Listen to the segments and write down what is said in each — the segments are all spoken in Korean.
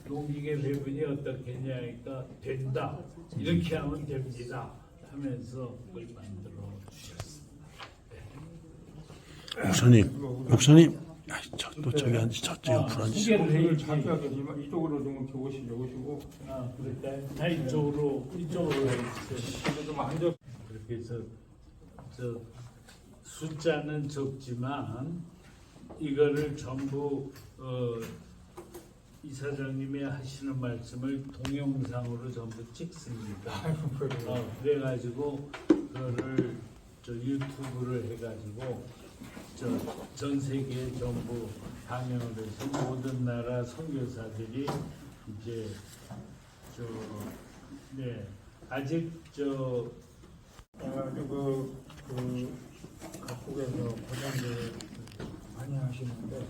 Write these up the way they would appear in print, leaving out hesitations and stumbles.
농기계 배분이 어떻게 했냐니까 된다. 이렇게 하면 됩니다. 하면서 그걸 만들어 주셨습니다. 목사님, 또 저기 앉으, 저쪽 옆으로 앉으시고. 소개를 해야지. 자기하겠지만 이쪽으로 좀 이렇게 오시고 그러니까 다 이쪽으로 해주세요. 좀 앉아. 그렇게 해서 저 숫자는 적지만 이거를 전부 이사장님이 하시는 말씀을 동영상으로 전부 찍습니다. 그래가지고 그거를 저 유튜브를 해가지고 전 세계에 전부 방영을 해서 모든 나라 선교사들이 이제 아직 그래가지고 각국에서 고장들 많이 하시는데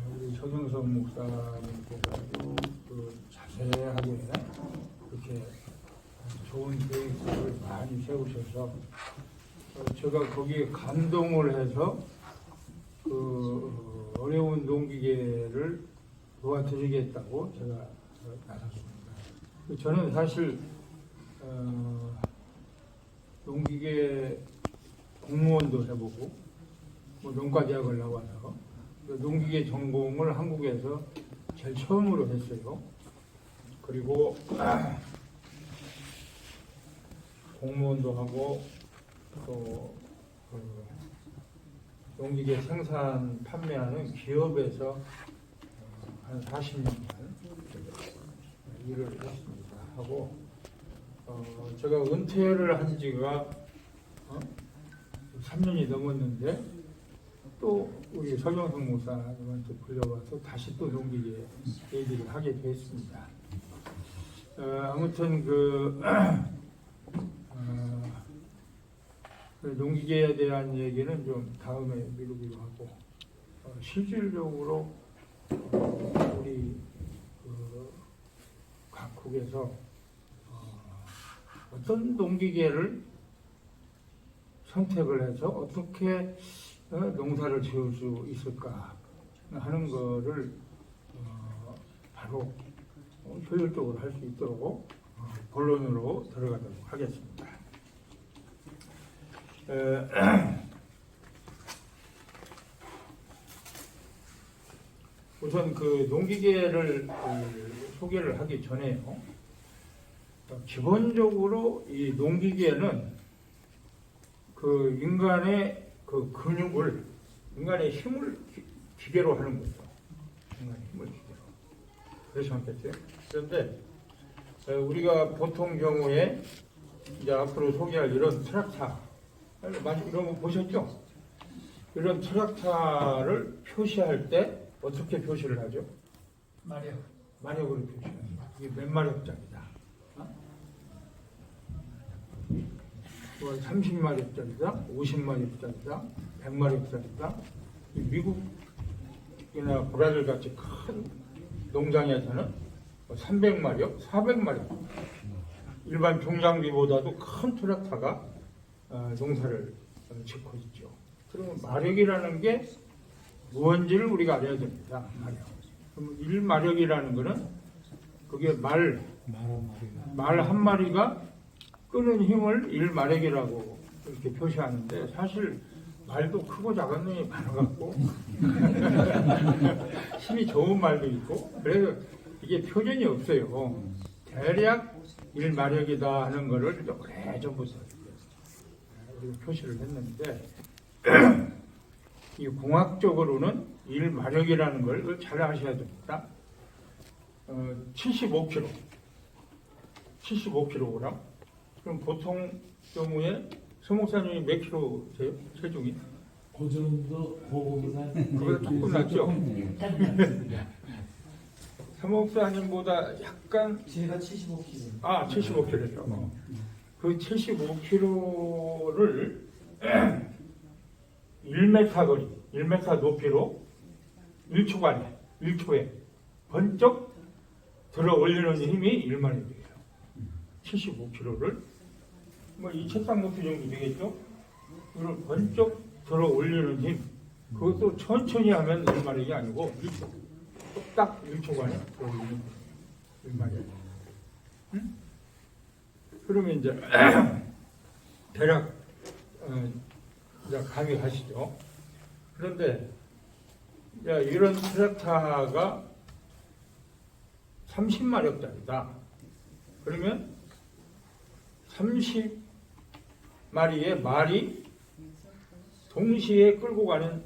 우리 서경석 목사님께서도 자세하게 이렇게 좋은 계획을 많이 세우셔서 제가 거기에 감동을 해서 그 어려운 농기계를 도와드리겠다고 제가 나섰습니다. 저는 사실 농기계 공무원도 해보고 농과대학을 나와서 농기계 전공을 한국에서 제일 처음으로 했어요. 그리고 공무원도 하고 또 농기계 생산 판매하는 기업에서 한 40년간 일을 했습니다. 하고 제가 은퇴를 한 지가 3년이 넘었는데 또 우리 서경석 목사님한테 불려와서 다시 또 농기계 얘기를 하게 됐습니다. 아무튼 농기계에 대한 얘기는 좀 다음에 미루기로 하고 실질적으로 우리 각국에서 어떤 농기계를 선택을 해서 어떻게 농사를 지을 수 있을까 하는 거를 바로 효율적으로 할 수 있도록 본론으로 들어가도록 하겠습니다. 우선 그 농기계를 소개를 하기 전에요. 기본적으로 이 농기계는 그 인간의 그 근육을, 인간의 힘을 기계로 하는 거죠. 인간의 힘을 기계로. 그래서 하겠죠. 그런데 우리가 보통 경우에 이제 앞으로 소개할 이런 트랙터, 많이 이런 거 보셨죠? 이런 트랙터를 표시할 때 어떻게 표시를 하죠? 마력으로 표시합니다. 이게 몇 마력짜리다. 30마력짜리다, 50마력짜리다, 100마력짜리다. 미국이나 브라질 같이 큰 농장에서는 300마력, 400마력. 일반 종장비보다도 큰 트랙터가 농사를 짓고 있죠. 그러면 마력이라는 게 무언지를 우리가 알아야 됩니다. 마력. 그럼 1마력이라는 거는 그게 말 한 마리가 끄는 힘을 1마력이라고 이렇게 표시하는데 사실 말도 크고 작은 놈이 많아갖고 힘이 좋은 말도 있고 그래서 이게 표준이 없어요. 대략 1마력이다 하는 거를 오래전부터 표시를 했는데 이 공학적으로는 1마력이라는 걸 잘 아셔야 됩니다. 75kg. 그럼 보통 경우에 서 목사님이 몇 킬로세요? 체중이? 그 정도 보험사 그보다 조금 낫죠? 서 목사님보다 약간 제가 75kg. 75kg죠. 그 75kg를 1m 거리, 1m 높이로 1초에 번쩍 들어 올리는 힘이 1마력이에요. 75kg를 이 책상 높이 정도 되겠죠? 이걸 번쩍 들어 올리는 힘. 그것도 천천히 하면 1마력이 아니고 1초. 딱 1초간에 돌리는 말이에요. 응? 그러면 이제 대략 이제 감이 가시죠. 그런데 이제 이런 트랙타가 30마력짜리다. 그러면 30마리의 말이 동시에 끌고 가는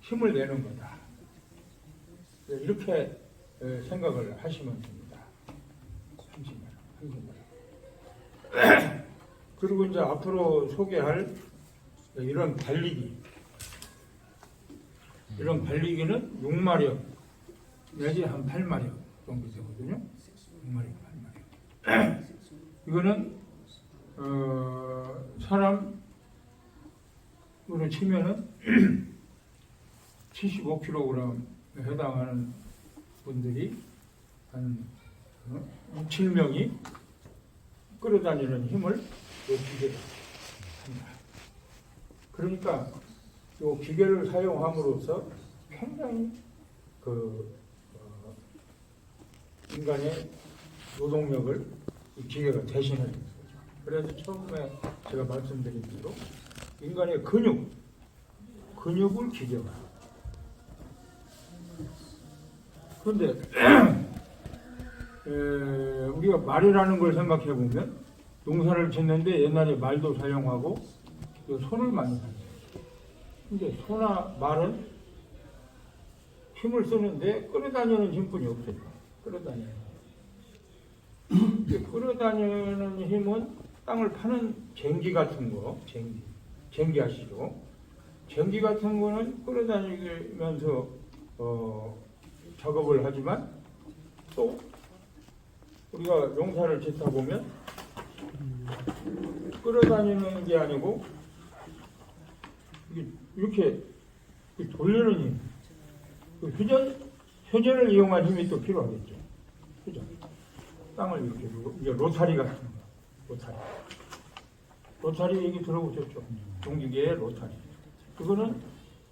힘을 내는 거다. 이렇게 생각을 하시면 됩니다. 30마력. 그리고 이제 앞으로 소개할 이런 달리기. 이런 달리기는 6마력 내지 한 8마력 정도 되거든요. 6마력, 8마력. 이거는 사람으로 치면은 75kg에 해당하는 분들이 한 6, 7명이 끌어다니는 힘을 이 기계로 합니다. 그러니까 이 기계를 사용함으로써 굉장히 인간의 노동력을 이 기계가 대신해 주는 거죠. 그래서 처음에 제가 말씀드린 대로 인간의 근육을 기계가. 그런데 우리가 말이라는 걸 생각해 보면 농사를 짓는데 옛날에 말도 사용하고 손을 많이 사용해요. 근데 소나 말은 힘을 쓰는데 끌어다니는 힘뿐이 없어요. 끌어다니는 힘은 땅을 파는 쟁기 같은 거, 쟁기 아시죠? 쟁기 같은 거는 끌어다니면서 작업을 하지만 또 우리가 농사를 짓다 보면 끌어다니는 게 아니고 이렇게 돌리는 힘, 회전을 이용한 힘이 또 필요하겠죠. 회전. 땅을 이렇게 이제 로타리 같은 거, 로타리 얘기 들어보셨죠? 농기계의 로타리. 그거는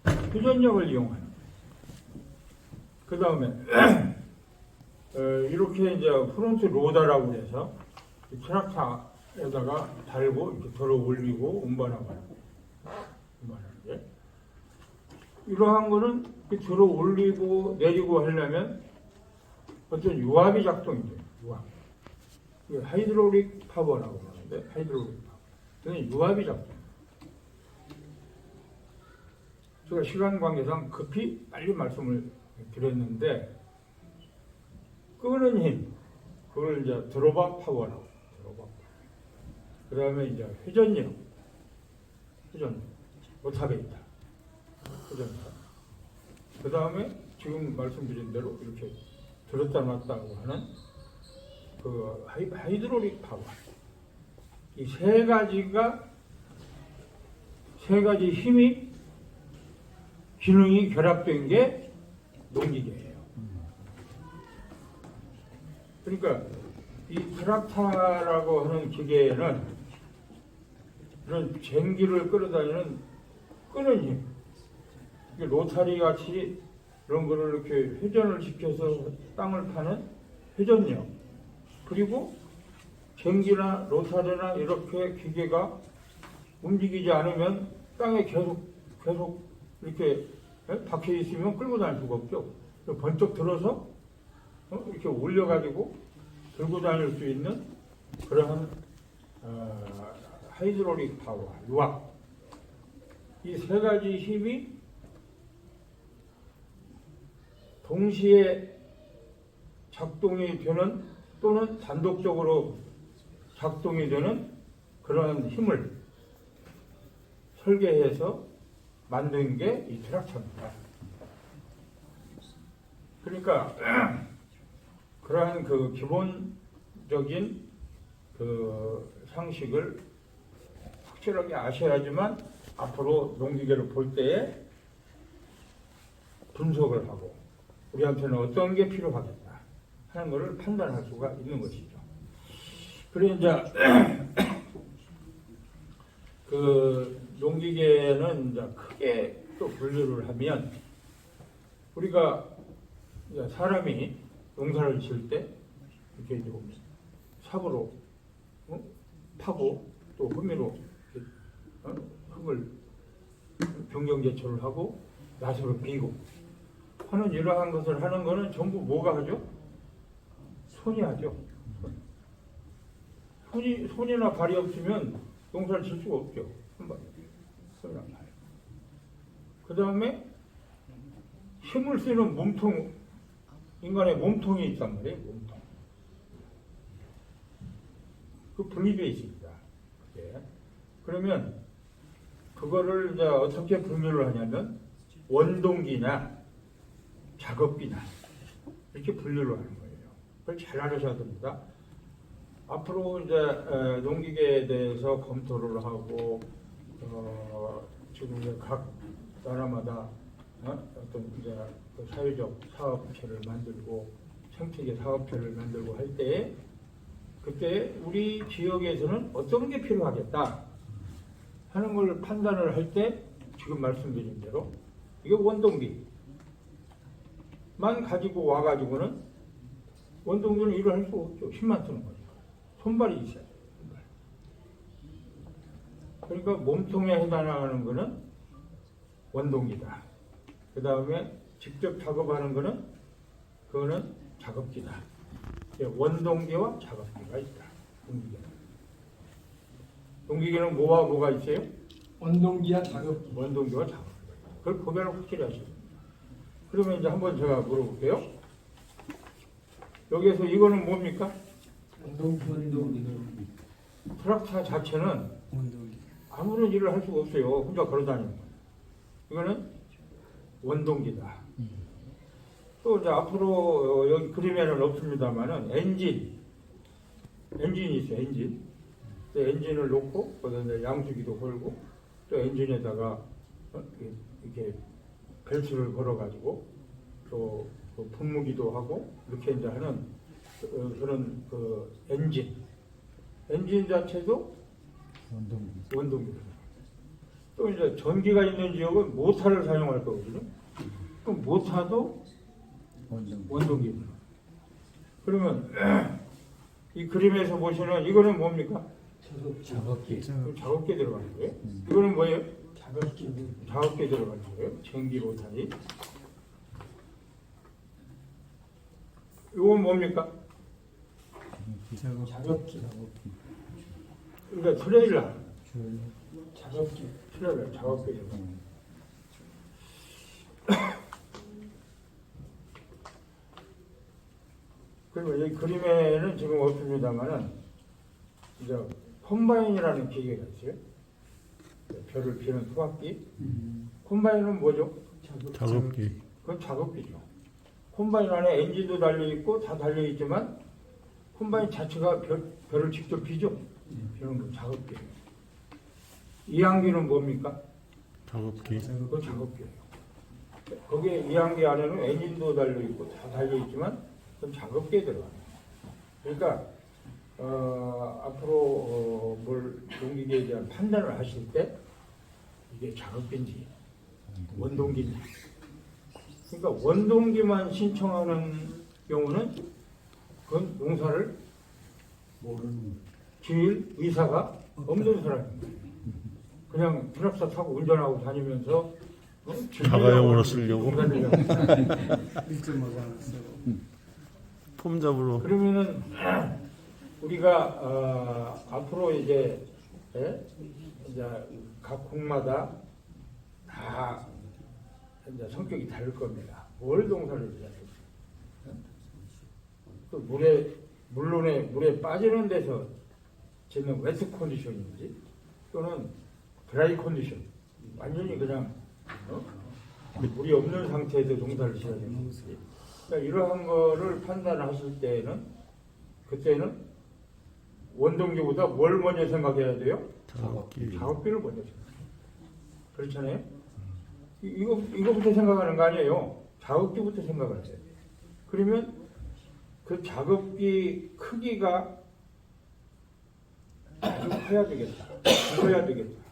회전력을 이용하는. 그 다음에 이렇게 이제 프론트 로더라고 해서 트랙터에다가 달고 이렇게 들어 올리고 운반하고. 이러한 거는 들어 올리고 내리고 하려면 어떤 유압이 작동이죠. 유압. 하이드롤릭 파워라고 하는데 하이드롤릭 파워. 그건 유압이 작동. 제가 시간 관계상 급히 빨리 말씀을 드렸는데 끄는 힘, 그걸 이제 드로박 파워라고. 그 다음에 이제 회전 오탑에 있다. 그 다음에 지금 말씀드린 대로 이렇게 들었다 놨다고 하는 그 하이드롤릭 파워. 이 세 가지 힘이 기능이 결합된 게 농기계예요. 그러니까 이 트랙터라고 하는 기계에는 이런 쟁기를 끌어다니는 끄는 힘, 로타리 같이 이런 거를 이렇게 회전을 시켜서 땅을 파는 회전력, 그리고 쟁기나 로타리나 이렇게 기계가 움직이지 않으면 땅에 계속 이렇게 박혀 있으면 끌고 다닐 수가 없죠. 번쩍 들어서 이렇게 올려가지고 들고 다닐 수 있는 그러한 하이드롤릭 파워, 유압, 이 세 가지 힘이 동시에 작동이 되는 또는 단독적으로 작동이 되는 그런 힘을 설계해서 만든 게 이 트랙터입니다. 그러니까 그러한 그 기본적인 그 상식을 확실하게 아셔야지만 앞으로 농기계를 볼 때에 분석을 하고 우리한테는 어떤 게 필요하겠다 하는 것을 판단할 수가 있는 것이죠. 그리고 이제 그 농기계는 이제 크게 또 분류를 하면 우리가 이제 사람이 농사를 지을 때 이렇게 좀 삽으로 파고 또 호미로 흙을 경경제초를 하고 낫으로 베고 하는 이러한 것을 하는 거는 전부 뭐가 하죠? 손이 하죠. 손이나 발이 없으면 농사를 질 수가 없죠. 손이나 발. 그 다음에 힘을 쓰는 몸통, 인간의 몸통이 있단 말이에요. 몸통. 그 분리되어 있습니다. 예. 그러면 그거를 이제 어떻게 분류를 하냐면 원동기나 작업기나 이렇게 분류를 하는 거예요. 그걸 잘 알으셔야 됩니다. 앞으로 이제 농기계에 대해서 검토를 하고 지금 이제 각 나라마다 어떤 이제 그 사회적 사업체를 만들고 생태계 사업체를 만들고 할 때 그때 우리 지역에서는 어떤 게 필요하겠다 하는 걸 판단을 할 때 지금 말씀드린 대로 이게 원동기만 가지고 와가지고는 원동기는 일을 할 수 없죠. 힘만 쓰는 거니까. 손발이 있어야 돼요. 손발. 그러니까 몸통에 해당하는 거는 원동기다. 그 다음에 직접 작업하는 거는 그거는 작업기다. 원동기와 작업기가 있다. 농기계는. 농기계는 뭐와 뭐가 있어요? 원동기와 작업기. 원동기와 작업기가 있다. 그걸 구별을 확실히 하셔야 됩니다. 그러면 이제 한번 제가 물어볼게요. 여기에서 이거는 뭡니까? 원동기. 트랙터 자체는 아무런 일을 할 수가 없어요. 혼자 걸어다니는 거예요. 이거는 원동기다. 또 이제 앞으로 여기 그림에는 없습니다만은 엔진이 있어요. 엔진. 엔진을 놓고 거기에 양수기도 걸고 또 엔진에다가 이렇게 벨트를 걸어가지고 또 분무기도 하고 이렇게 이제 하는 그런 그 엔진 자체도 원동기입니다. 또 이제 전기가 있는 지역은 모터를 사용할 거거든요. 그럼 모터도 원동기입니다. 그러면 이 그림에서 보시는 이거는 뭡니까? 작업기. 작업기 들어가는 거예요. 이거는 뭐예요? 작업기. 작업기 들어가는 거예요. 전기 모터이. 이건 뭡니까? 작업기. 그러니까 트레일러. 작업기. 트레일러 작업기 들어가는 거예요. 그리고 이 그림에는 지금 없습니다만은 이제 콤바인이라는 기계가 있어요. 벼를 피는 수확기. 콤바인은 뭐죠? 작업기. 그건 작업기죠. 콤바인 안에 엔진도 달려 있고 다 달려 있지만 콤바인 자체가 벼를 직접 피죠. 피는 거 작업기예요. 이항기는 뭡니까? 작업기. 그건 작업기예요. 거기에 이항기 안에는 엔진도 달려 있고 다 달려 있지만 그건 작업기에 들어가요. 그러니까 앞으로 뭘 농기계에 대한 판단을 하실 때 이게 작업기인지 원동기인지 그러니까 원동기만 신청하는 경우는 그건 농사를 지을 의사가 없는 사람입니다. 그냥 트럭터 타고 운전하고 다니면서 자가용으로 쓰려고? 폼 잡으러. 그러면은 우리가 앞으로 이제 각 국마다 다 이제 성격이 다를 겁니다. 뭘 농사를 해야 될지. 또 물에 빠지는 데서 짓는 웨트 컨디션인지 또는 드라이 컨디션 완전히 그냥 물이 없는 상태에서 농사를 지어야 되는 거지. 그러니까 이러한 거를 판단하실 때는 그때는 원동기보다 뭘 먼저 생각해야 돼요? 작업기를 먼저 생각해요. 그렇잖아요? 이거부터 생각하는 거 아니에요. 작업기부터 생각을 해야 돼요. 그러면 그 작업기 크기가 아주 커야 되겠다. 그래야 되겠다.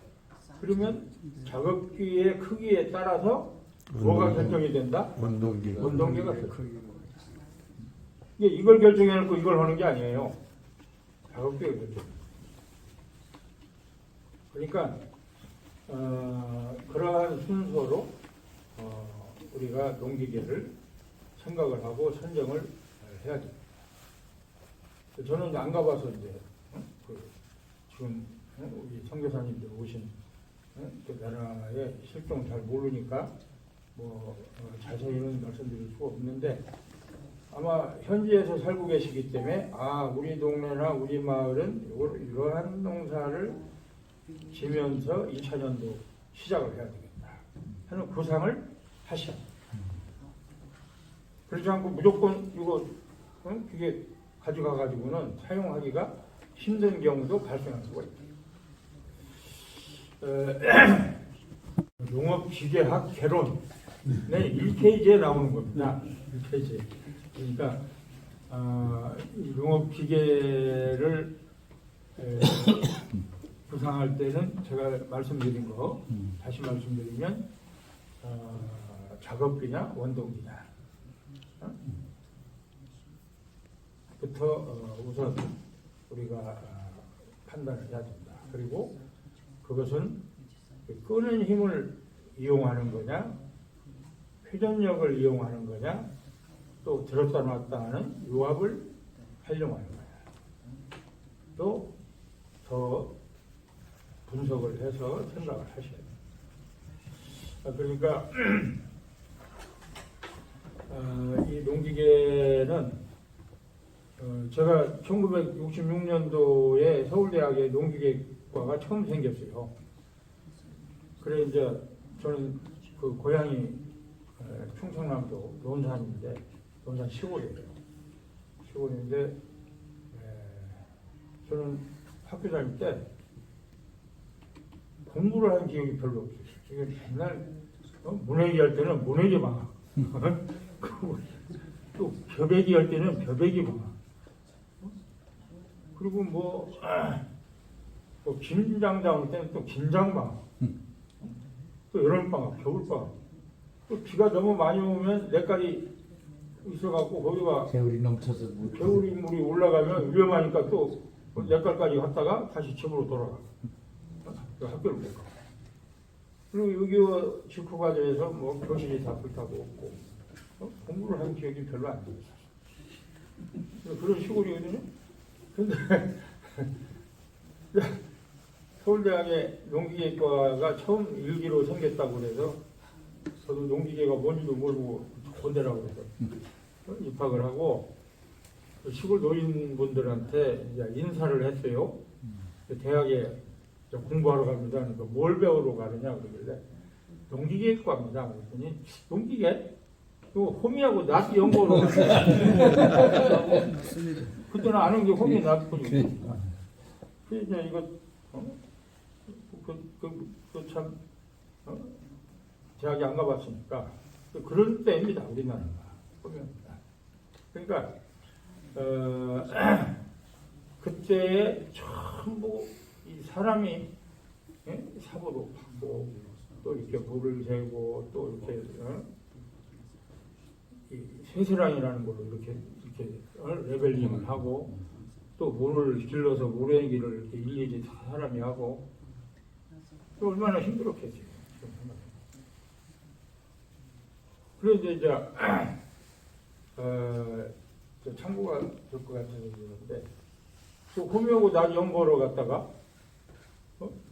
그러면 작업기의 크기에 따라서 뭐가 결정이 된다? 원동기가. 원동기가 결정. 이걸 결정해놓고 이걸 하는 게 아니에요. 작업비가 결정. 그러니까 그러한 순서로 우리가 농기계를 생각을 하고 선정을 해야 됩니다. 저는 이제 안 가봐서 이제 지금 우리 선교사님들 오신 그 나라의 실정을 잘 모르니까 자세히는 말씀드릴 수가 없는데 아마 현지에서 살고 계시기 때문에 우리 동네나 우리 마을은 이러한 농사를 지면서 2차년도 시작을 해야 되겠다 하는 구상을 하셔. 그렇지 않고 무조건 이거 이게 가져가 가지고는 사용하기가 힘든 경우도 발생할 수가 있다. 농업기계학 개론 1페이지에 나오는 겁니다. 1페이지. 그러니까 이 농업기계를 구상할 때는 제가 말씀드린 거 다시 말씀드리면 작업기냐 원동기냐 부터 우선 우리가 판단을 해야 된다. 그리고 그것은 끄는 힘을 이용하는 거냐 회전력을 이용하는 거냐 또 들었다 놨다 하는 요압을 활용하는 거냐 또 더 분석을 해서 생각을 하셔야 돼요. 그러니까 이 농기계는 제가 1966년도에 서울대학에 농기계과가 처음 생겼어요. 그래 이제 저는 그 고향이 충청남도 논산인데 논산 시골이에요. 시골인데 저는 학교 다닐 때 공부를 한 기억이 별로 없어요. 지금 맨날 문해기 할 때는 문해기 방학, 또 벼베기 할 때는 벼베기 방학, 그리고 또 김장 담을 때는 또 김장 방학, 또 여름 방학, 겨울 방학. 또 비가 너무 많이 오면 내깔이 있어갖고 거기가 겨울이 넘쳐서 겨울이 물이 올라가면 위험하니까 또 내깔까지 갔다가 다시 집으로 돌아가. 학교를 못 가. 그리고 6.25 직후 과정에서 교실이 다 불타고 없고 공부를 한 기억이 별로 안 들었어요. 그런 시골이거든요. 근데 서울대학의 농기계과가 처음 일기로 생겼다고 그래서 저도 농기계가 뭔지도 모르고 본대라고 해서 입학을 하고 시골 노인분들한테 이제 인사를 했어요. 대학에 공부하러 갑니다. 그러니까 뭘 배우러 가느냐 그러길래 농기계과입니다. 그랬더니 농기계? 또 호미하고 낫 연구하러 가느냐. 그때는 아는 게 호미 낫뿐이고. 그래서 이거 참 대학에 안 가봤으니까 그런 때입니다. 우리나라가 보면. 그러니까 그때에 전부 이 사람이 사고도 받고 또 이렇게 물을 세고 또 이렇게 이 쇠쇠랑이라는 걸로 이렇게 레벨링을 하고 또 물을 길러서 모래기를 이렇게 일일이 사람이 하고 또 얼마나 힘들었겠어요. 그래서 이제 참고가 될 것 같은 얘기인데 또 호미하고 나 연구하러 갔다가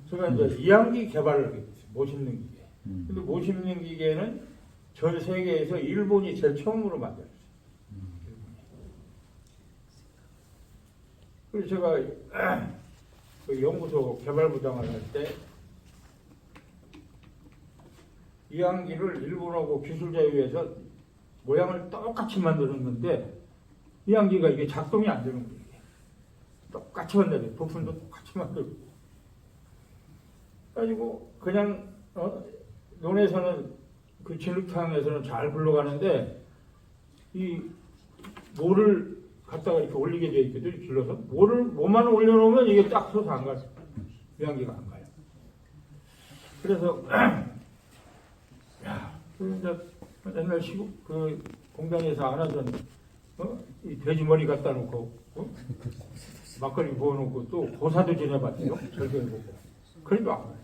제가 이제 이항기 개발을 하게 됐어요. 모심는 기계. 근데 모심는 기계는 전 세계에서 일본이 제일 처음으로 만들었어요. 그래서 제가 그 연구소 개발부장을 할 때 이항기를 일본하고 기술자유에서 모양을 똑같이 만들었는데 이항기가 이게 작동이 안 되는 거예요. 똑같이 만들어요. 부품도 똑같이 만들고. 가지고 그냥 논에서는 그 진흙탕에서는 잘 굴러가는데 이 모를 갖다가 이렇게 올리게 돼 있거든요. 길러서 모만 올려놓으면 이게 딱 서서 안 가요. 이항기가 안 가요. 그래서 그 이제 옛날 시국 그 공장에서 안 하던 이 돼지 머리 갖다 놓고 막걸리 부어놓고 또 고사도 지내봤대요. 절개해보고. 그래도 안 와요.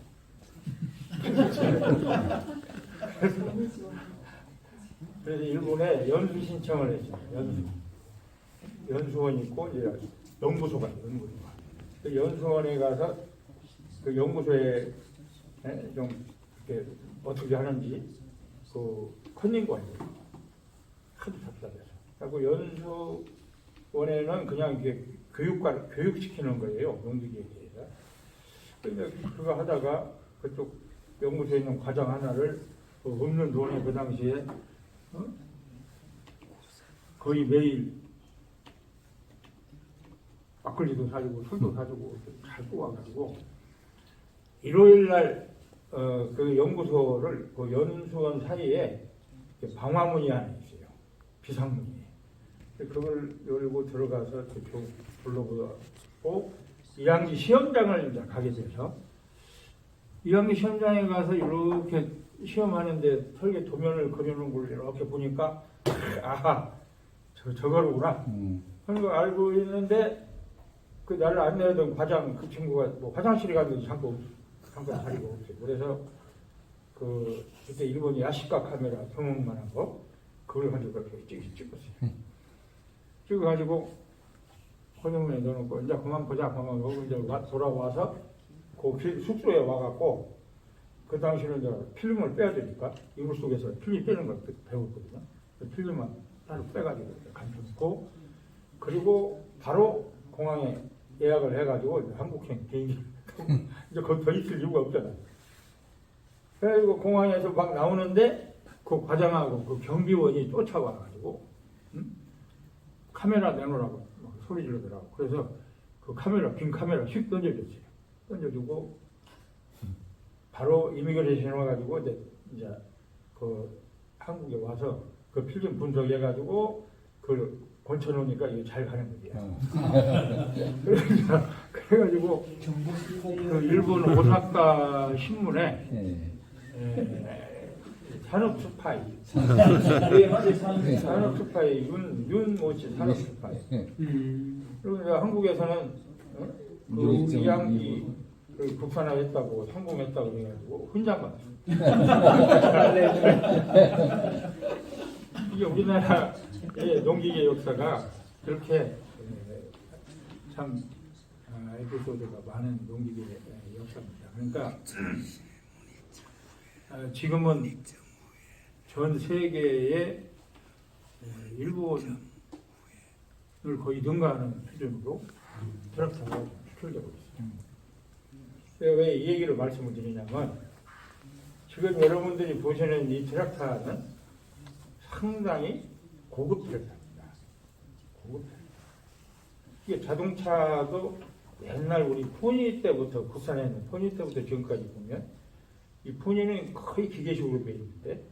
그래서 일본에 연수 신청을 했죠. 연수원이 있고 이제 연구소가 있어요. 연구소가. 그 연수원에 가서 그 연구소에 좀 이렇게 어떻게 하는지 그 컨닝관이에요. 하도 답답해서. 그리고 연수원에는 그냥 이렇게 교육시키는 거예요. 농기계에 대해서. 그래서 그거 하다가 그쪽 연구소에 있는 과장 하나를 그 없는 돈에 그 당시에 거의 매일 막걸리도 사주고 술도 사주고 잘 뽑아가지고 일요일 날 그 연구소를 그 연수원 사이에 방화문이 하나 있어요. 비상문이. 그걸 열고 들어가서 쭉 불러보고 2학기 시험장을 이제 가게 돼서 2학기 시험장에 가서 이렇게 시험하는데 설계 도면을 그려놓은 걸 이렇게 보니까 아하 저거로구나 하는 거 알고 있는데 그 나를 안내하던 과장 그 친구가 뭐 화장실에 갔는데 잠깐 자리가 없어요. 그래서 그 그때 일본 야시카 카메라 평원만한 거 그걸 가지고 그렇게 찍었어요. 찍어가지고 허정문에 넣어놓고 이제 그만 보자 그러고 이제 돌아와서 그 숙소에 와갖고 그 당시는 이제 필름을 빼야 되니까 이불 속에서 필름 빼는 걸 배웠거든요. 그 필름만 따로 빼가지고 감춰놓고 그리고 바로 공항에 예약을 해가지고 이제 한국행 비행기 이제 거기 더 있을 이유가 없잖아요. 그래가지고 공항에서 막 나오는데 그 과장하고 그 경비원이 쫓아와가지고 카메라 내놓으라고 소리 지르더라고. 그래서 그 카메라 빈 카메라 휙 던져줬어요. 던져주고 바로 이미그레이션 와가지고 이제 그 한국에 와서 그 필름 분석해가지고 그걸 건쳐놓으니까 이게 잘 가는 거예요. 그래가지고 그 일본 오사카 신문에 산업 스파이, 산업 스파이 윤모치 산업 스파이. 그리고 이제 한국에서는 그 2학기 국산화했다고 성공했다고 그래가지고 훈장 받았어요. 이게 우리나라의 농기계 역사가 그렇게 참 에피소드가 많은 농기계 역사입니다. 그러니까 지금은 전 세계에 일본을 거의 능가하는 수준으로 트랙터가 수출되고 있습니다. 왜 이 얘기를 말씀을 드리냐면 지금 여러분들이 보시는 이 트랙터는 상당히 고급 트랙터입니다. 고급 트랙터. 이게 자동차도 옛날 우리 포니 때부터 국산에는 포니 때부터 지금까지 보면 이 포니는 거의 기계식으로 되어 있는데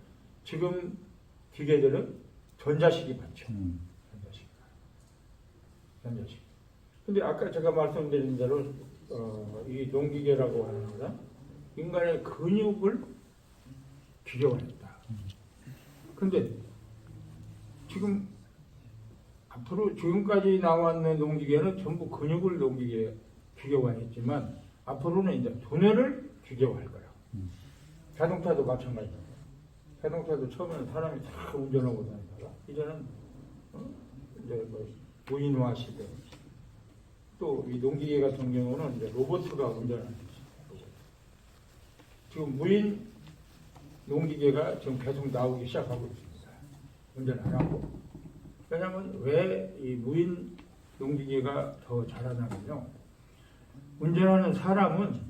지금 기계들은 전자식이 많죠. 전자식. 근데 아까 제가 말씀드린 대로 이 농기계라고 하는 것은 인간의 근육을 기계화했다. 근데 지금 앞으로 지금까지 나왔는 농기계는 전부 근육을 기계화했지만 앞으로는 이제 두뇌를 기계화할 거예요. 자동차도 마찬가지입니다. 자동차도 처음에는 사람이 다 운전하고 다니다가 이제는 이제 뭐 무인화 시대. 또 이 농기계 같은 경우는 이제 로봇가 운전하는 거죠. 지금 무인 농기계가 지금 계속 나오기 시작하고 있습니다. 운전 안 하고. 왜냐하면 왜 이 무인 농기계가 더 잘하냐면요. 운전하는 사람은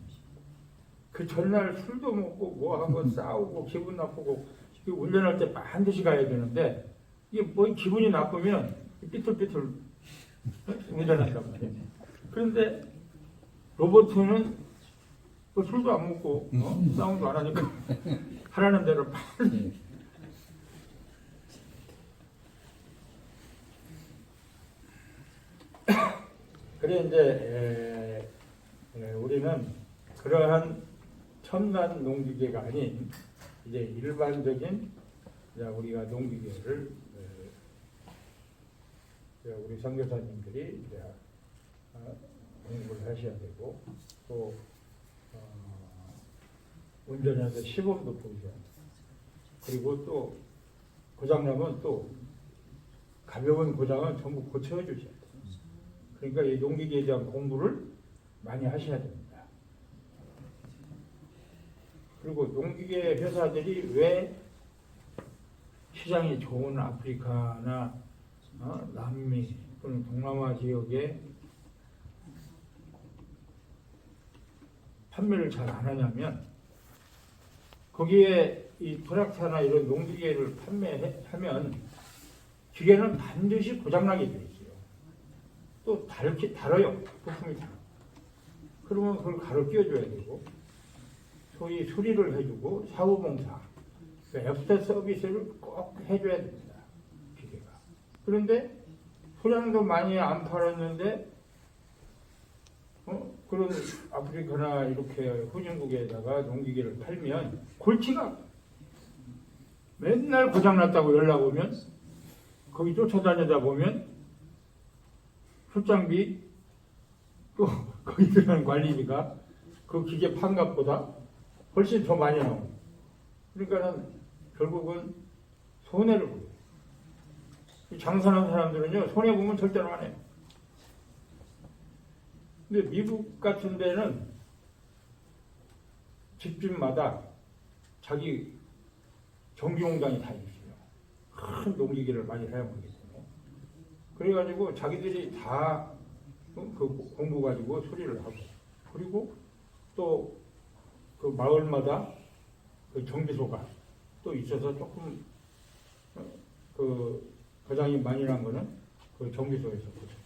그 전날 술도 먹고 뭐 하고 싸우고 기분 나쁘고 운전할 때 반드시 가야 되는데 이게 뭐 기분이 나쁘면 삐뚤삐뚤 운전한단 말이에요. 그런데 로봇은 뭐 술도 안 먹고 싸움도 안 하니까 하라는 대로 빨리 그래 이제 우리는 그러한 첨단 농기계가 아닌 이제 일반적인 이제 우리가 농기계를 이제 우리 선교사님들이 이제 공부를 하셔야 되고 또 운전해서 시범도 보셔야 돼요. 그리고 또 고장나면 또 가벼운 고장은 전부 고쳐주셔야 돼요. 그러니까 이 농기계에 대한 공부를 많이 하셔야 됩니다. 그리고 농기계 회사들이 왜 시장이 좋은 아프리카나 남미 또는 동남아 지역에 판매를 잘 안 하냐면 거기에 이 트랙터나 이런 농기계를 판매하면 기계는 반드시 고장나게 되어 있어요. 또 달아요. 부품이 달아. 그러면 그걸 가로 끼워줘야 되고 소위 수리를 해주고 사후봉사, 애프터 서비스를 꼭 해줘야 됩니다. 기계가. 그런데 소량도 많이 안 팔았는데 그런 아프리카나 이렇게 후진국에다가 농기계를 팔면 골치가 맨날 고장났다고 연락 오면 거기 쫓아다니다 보면 출장비 또 거기 들어가는 관리비가 그 기계 판 값보다 훨씬 더 많이 나오고 그러니까는 결국은 손해를 보여요. 장사하는 사람들은요 손해보면 절대로 안 해요. 근데 미국 같은 데는 집집마다 자기 전기공장이 다 있어요. 큰 농기계를 많이 사용하기 때문에. 그래가지고 자기들이 다 그 공부 가지고 수리를 하고 그리고 또 그 마을마다 그 정비소가 또 있어서 조금 그 고장이 많이 난 거는 그 정비소에서 고쳐요.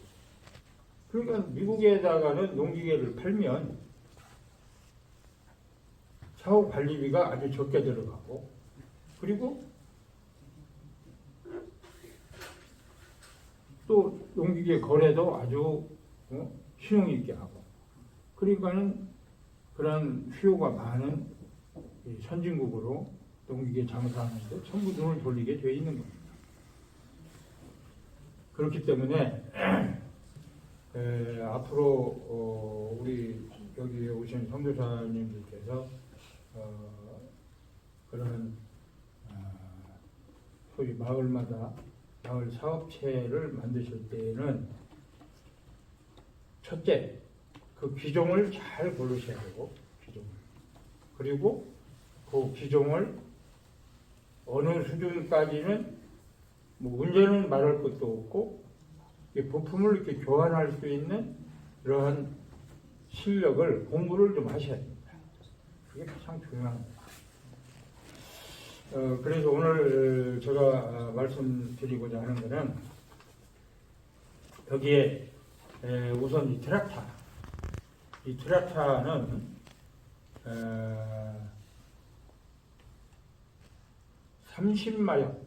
그러니까 미국에다가는 농기계를 팔면 사후 관리비가 아주 적게 들어가고 그리고 또 농기계 거래도 아주 신용 있게 하고 그러니까는 그런 수요가 많은 선진국으로 농기계 장사하는데 전부 눈을 돌리게 돼 있는 겁니다. 그렇기 때문에 앞으로 우리 여기 오신 선교사님들께서 그런 소위 마을마다 마을 사업체를 만드실 때에는 첫째 그 기종을 잘 고르셔야 되고 기종을 그리고 그 기종을 어느 수준까지는 뭐 운전은 말할 것도 없고 부품을 이렇게 교환할 수 있는 그러한 실력을 공부를 좀 하셔야 됩니다. 그게 가장 중요합니다. 그래서 오늘 제가 말씀드리고자 하는 것은 여기에 우선 이 트랙터는 30마력부터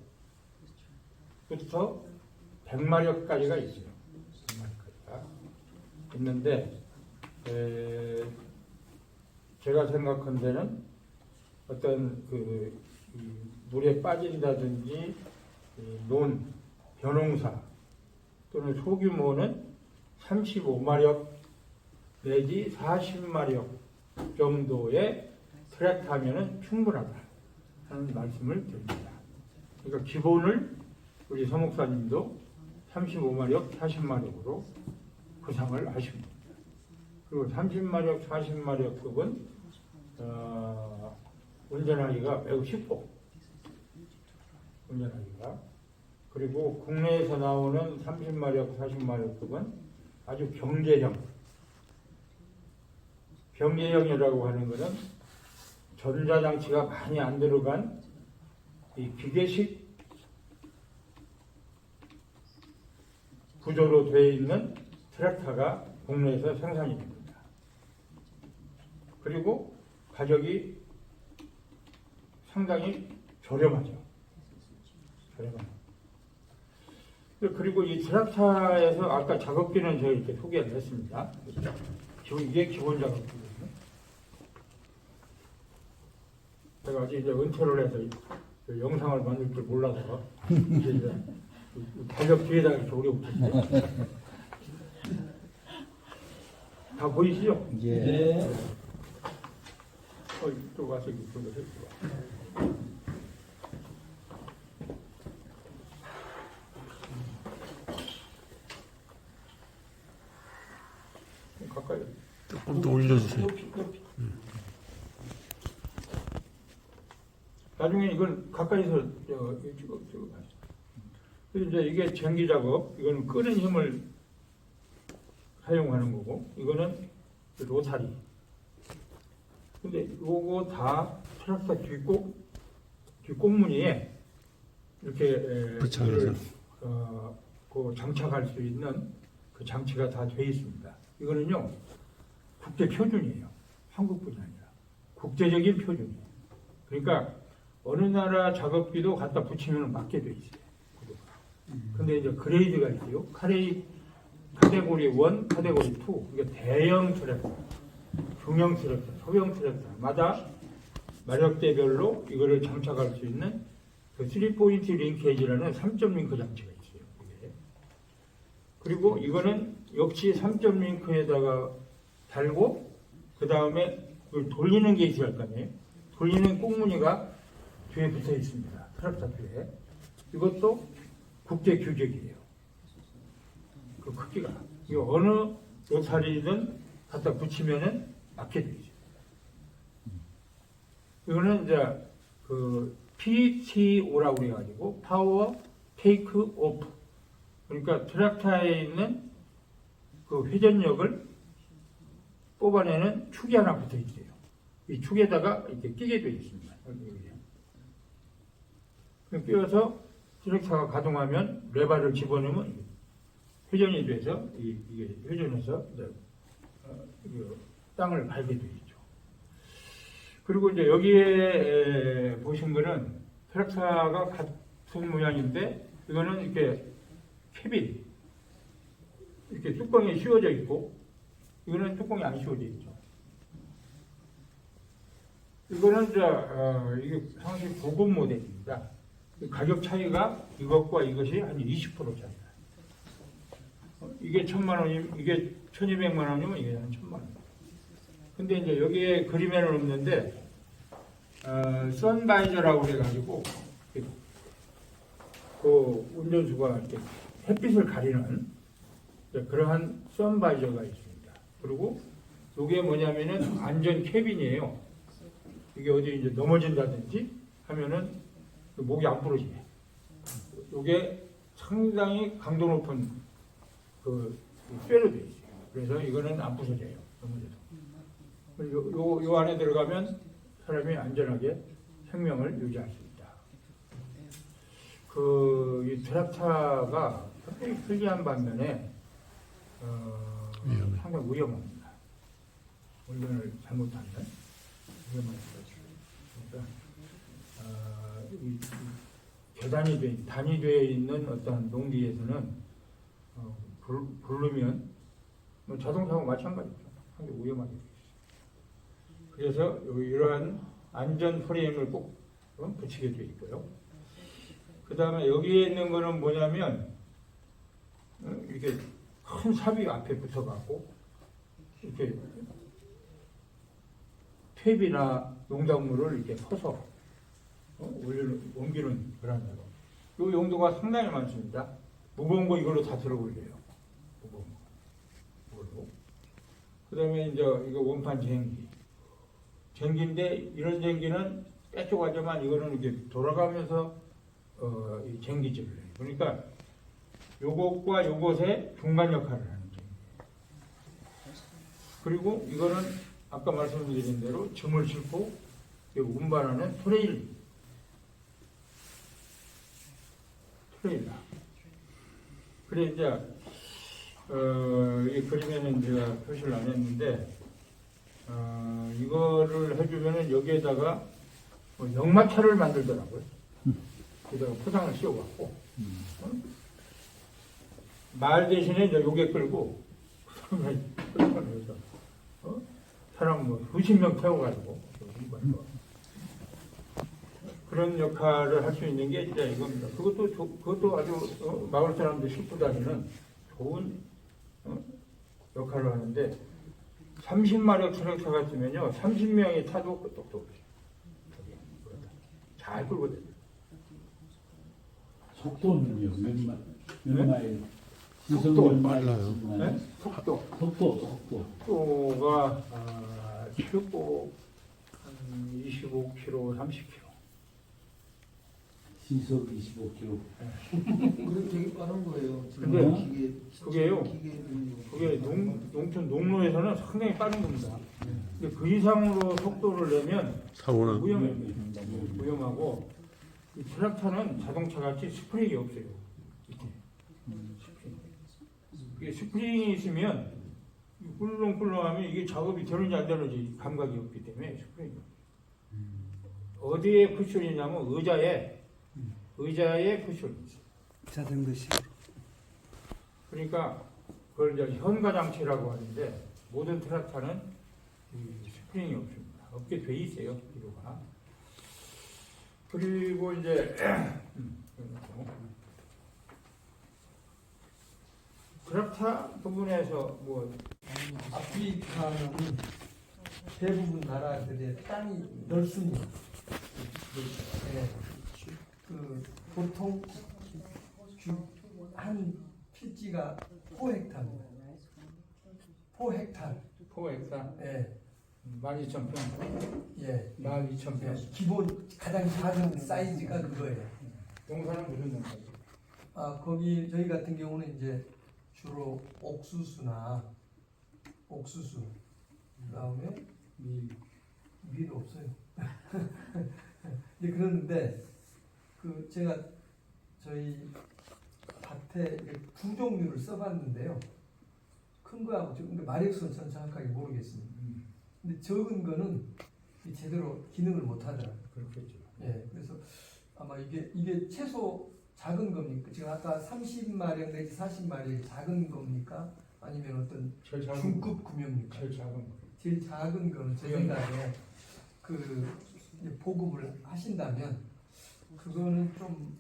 100마력까지가 있어요. 100마력까지가 있는데 제가 생각한 데는 어떤 그 물에 빠진다든지 벼농사 또는 소규모는 35마력 내지 40마력 정도의 트랙터면은 충분하다 하는 말씀을 드립니다. 그러니까 기본을 우리 서목사님도 35마력, 40마력으로 구상을 하십니다. 그리고 30마력, 40마력급은 운전하기가 매우 쉽고 운전하기가 그리고 국내에서 나오는 30마력, 40마력급은 아주 경제형이라고 하는 것은 전자장치가 많이 안 들어간 이 기계식 구조로 되어 있는 트랙터가 국내에서 생산이 됩니다. 그리고 가격이 상당히 저렴하죠. 그리고 이 트랙터에서 아까 작업기는 제가 이렇게 소개를 했습니다. 이게 기본 작업기거든요. 제가 이제 은퇴를 해서 그 영상을 만들 줄 몰라서 이제 달력 뒤에다가 이렇게 오려붙였어요. 다 보이시죠? 예. 또 와서 이쪽으로 해주세요. 가까이. 조금 더 올려주세요. 나중에 이걸 가까이서 찍어 가시죠. 그래서 이제 이게 전기 작업, 이거는 끄는 힘을 사용하는 거고, 이거는 로타리. 근데 요거 다 트럭터 뒷꽁무니에 이렇게 부착해서. 그 장착할 수 있는 그 장치가 다 되어 있습니다. 이거는요 국제 표준이에요. 한국뿐이 아니라 국제적인 표준이에요. 그러니까 어느 나라 작업기도 갖다 붙이면 맞게 돼 있어요. 근데 이제 그레이드가 있어요. 카테고리 1, 카테고리 2. 그러니까 대형 트랙터, 중형 트랙터, 소형 트랙터마다 마력대별로 이거를 장착할 수 있는 그 3포인트 링케이지라는 3점 링크 장치가 있어요. 이게. 그리고 이거는 역시 3점 링크에다가 달고 그 다음에 그걸 돌리는 게 있어야 할 거 아니에요. 돌리는 꽁무니가 뒤에 붙어 있습니다. 트랙터 뒤에. 이것도 국제 규격이에요. 그 크기가. 이거 어느 로타리든 갖다 붙이면은 맞게 되죠. 이거는 이제 그 PTO라고 그래가지고 파워 테이크 오프. 그러니까 트랙터에 있는 그 회전력을 뽑아내는 축이 하나 붙어 있어요. 이 축에다가 이렇게 끼게 되어 있습니다. 그럼 끼워서 트랙터가 가동하면 레바를 집어넣으면 회전이 돼서 이게 회전해서 이제 땅을 밟게 되어 있죠. 그리고 이제 여기에 보신 거는 트랙터가 같은 모양인데 이거는 이렇게 캐빈 이렇게 뚜껑이 씌워져 있고 이거는 뚜껑이 안 씌워져 있죠. 이거는 이제 이게 상당히 고급 모델입니다. 가격 차이가 이것과 이것이 한 20% 차이다. 이게 1,000만 원이면 이게 1,200만 원이면 이게 한 1,000만 원. 근데 이제 여기에 그림에는 없는데 선바이저라고 그래가지고 그 운전수가 이렇게 햇빛을 가리는 그러한 선바이저가 있습니다. 그리고 이게 뭐냐면은 안전 캐빈이에요. 이게 어디 이제 넘어진다든지 하면은 목이 안 부러지게. 이게 상당히 강도 높은 그 쇠로 되어 있어요. 그래서 이거는 안 부서져요. 넘어져도. 요 안에 들어가면 사람이 안전하게 생명을 유지할 수 있다. 이 트랙터가 상당히 편리한 반면에 상당히 위험합니다. 운전을 잘못하면 위험합니다. 그러니까 이 단위되어 있는 어떤 농기에서는 부르면 뭐 자동차하고 마찬가지죠. 상당히 위험하게 되어 있어요. 그래서 이러한 안전 프레임을 꼭 붙이게 되어 있고요. 그 다음에 여기에 있는 거는 뭐냐면 이렇게 큰 삽이 앞에 붙어갖고 이렇게 탭이나 농작물을 이렇게 퍼서 옮기는 그런 거. 이 용도가 상당히 많습니다. 무거운 거 이걸로 다 들어 올려요. 무거운 거. 이걸로. 그 다음에 이제 이거 원판 쟁기. 쟁기인데 이런 쟁기는 빼쪽하지만 이거는 이렇게 돌아가면서 이 쟁기질을 해요. 그러니까 요것과 요것의 중간 역할을 하는 쟁기. 그리고 이거는 아까 말씀드린 대로 짐을 싣고 운반하는 트레일러. 그래 이제 이 그림에는 제가 표시를 안 했는데 이거를 해주면은 여기에다가 뭐 역마차를 만들더라고요. 여기다가 포장을 씌워갖고 말 대신에 이제 요게 끌고 해서 사람 뭐 수십 명 태워가지고 그런 역할을 할 수 있는 게 이제 이겁니다. 그것도 아주 마을 사람들 싣고 다니는 좋은 역할을 하는데 30마력 트랙터가 있으면요 30명이 타도 끄떡도 없이 잘 끌고 다녀요. 속도는요? 몇 마일? 속도 빨라요. 네? 속도. 속도가 최고 한 25km, 30km. 시속 25km. 그게 되게 빠른 거예요. 지금 근데 기계, 그게요. 기계들이 그게 농촌 농로에서는 상당히 빠른 겁니다. 근데 그 이상으로 속도를 내면 사고는 위험하고 이 트랙터는 자동차 같이 스프링이 없어요. 이렇게. 스프링. 이게 스프링이 있으면 꿀렁꿀렁하면 이게 작업이 되는지 안 되는지 감각이 없기 때문에 스프링이. 어디에 쿠션이냐면 의자에 쿠션이 있어요. 자전거식으로. 그러니까 그걸 이제 현가장치라고 하는데 모든 트랙터는 이 스프링이 없습니다. 없게 돼 있어요. 기로가. 그리고 이제 트랙터 부분에서 뭐 아프리카는 대부분 나라들의 땅이 넓습니다. 네. 그 보통 한 필지가 4헥타입니다. 4헥타. 포획사 예. 12,000평, 예. 12,000평. 기본 가장 작은 사이즈가 그거예요. 농사는 무슨 농사죠? 거기 저희 같은 경우는 이제 주로 옥수수나 옥수수 그다음에 밀 없어요. 네, 그런데 그 제가 저희 밭에 두 종류를 써봤는데요. 큰 거하고 근데 마력수는 전 정확하게 모르겠습니다. 근데 적은 거는 제대로 기능을 못 하더라고요. 그렇겠죠. 예, 그래서 아마 이게 최소 작은 겁니까? 지금 아까 30마력 내지 40마력이 작은 겁니까? 아니면 어떤 제일 작은 중급 구매입니까? 제일 작은 거. 제일 작은 거는 제 생각에 그 이제 보급을 하신다면 그거는 좀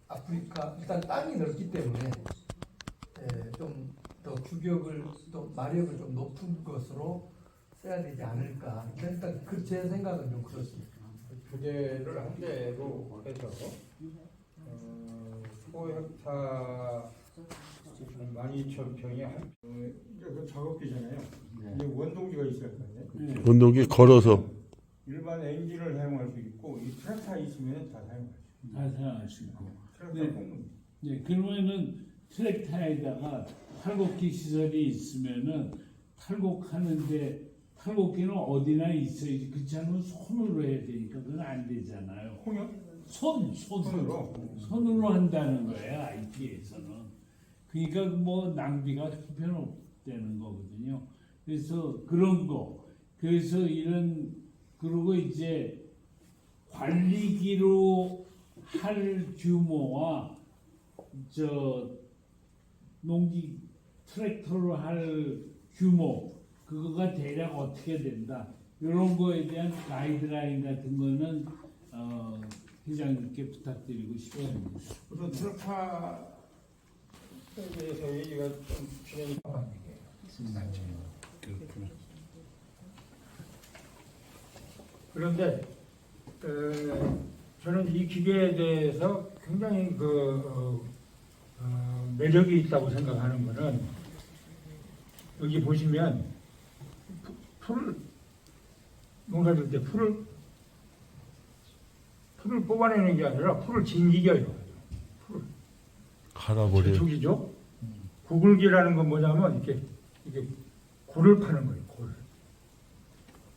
아프리카 일단 땅이 넓기 때문에 좀 더 규격을 또 마력을 좀 높은 것으로 써야 되지 않을까. 일단 그 제 생각은 좀 그렇습니다. 두 대를 한 대로 해서 4헥타 12,000평이 이제 그 작업기잖아요. 이제 원동기가 있어야 되는데 운동기 걸어서 일반 엔진을 사용할 수 있고 이 트랙터 있으면 다 사용할 수 있어요. 다 생각할 수 있고. 트랙터 네. 꼭 네, 그러면은 트랙터에다가 탈곡기 시설이 있으면은 탈곡하는데 탈곡기는 어디나 있어야지. 그렇지 않으면 손으로 해야 되니까 그건 안 되잖아요. 홍역 손으로 손으로 한다는 거예요. IT에서는. 그러니까 뭐 낭비가 형편없다는 거거든요. 그래서 그런 거. 그래서 그리고 이제 관리기로 할 규모와 농기 트랙터로 할 규모 그거가 대략 어떻게 된다 이런 거에 대한 가이드라인 같은 거는 회장님께 부탁드리고 싶습니다. 우선 트랙터에 대해서 얘기가 좀 진행이 나간 얘기예요. 그런데 저는 이 기계에 대해서 굉장히 매력이 있다고 생각하는 거는 여기 보시면 풀을 농사질 때 풀을 뽑아내는 게 아니라 풀을 진기겨요. 풀을 갈아버려. 저기죠. 구글기라는 건 뭐냐면 이렇게 굴을 파는 거예요. 굴.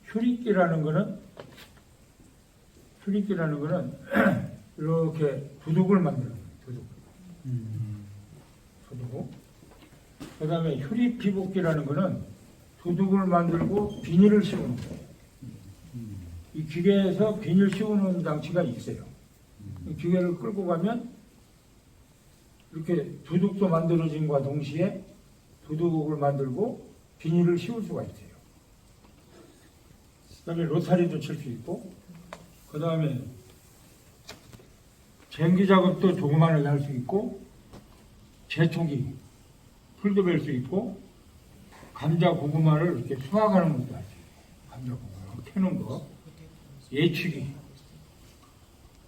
휴리기라는 거는 이렇게 두둑을 만드는 거예요. 두둑. 그다음에 휴리피복기라는 거는 두둑을 만들고 비닐을 씌우는 거예요. 이 기계에서 비닐 씌우는 장치가 있어요. 이 기계를 끌고 가면 이렇게 두둑도 만들어진과 동시에 두둑을 만들고 비닐을 씌울 수가 있어요. 그다음에 로타리도 칠 수 있고, 그다음에 쟁기 작업도 조그마하게 할 수 있고, 제초기, 풀도 벨 수 있고, 감자, 고구마를 이렇게 수확하는 것도 하지. 감자, 고구마 캐는 거, 예치기,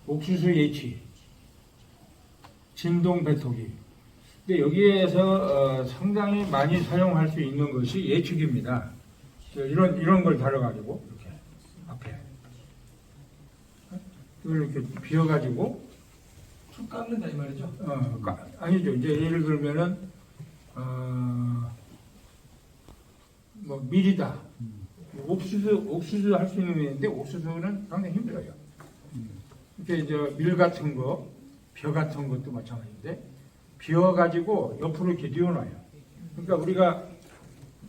옥수수 예치, 진동 배토기. 근데 여기에서 상당히 많이 사용할 수 있는 것이 예치기입니다. 이런 걸 다뤄가지고 이렇게 앞에 이걸 이렇게 비워가지고 툭 깎는다 이 말이죠. 아니죠. 이제 예를 들면은 뭐 밀이다. 옥수수 할 수 있는 게 있는데 옥수수는 상당히 힘들어요. 이렇게 밀 같은 거, 벼 같은 것도 마찬가지인데 비워가지고 옆으로 이렇게 뉘어놔요. 그러니까 우리가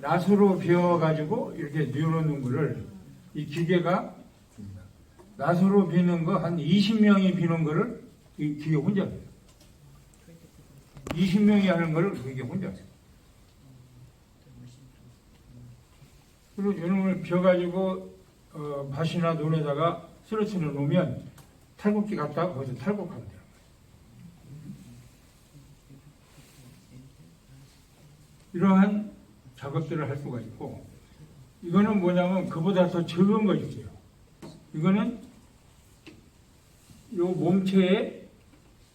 낫으로 비워가지고 이렇게 뉘어놓는 거를 이 기계가 낫으로 비는 거 한 20명이 비는 거를 이 기계 혼자 해요. 20명이 하는 거를 기계 혼자 해요. 그리고 이놈을 비워가지고 밭이나 논에다가 쓰러뜨려 놓으면 탈곡기 갖다가 거기서 탈곡하면 돼요. 이러한 작업들을 할 수가 있고, 이거는 뭐냐면 그보다 더 적은 거 있어요. 이거는 요 몸체에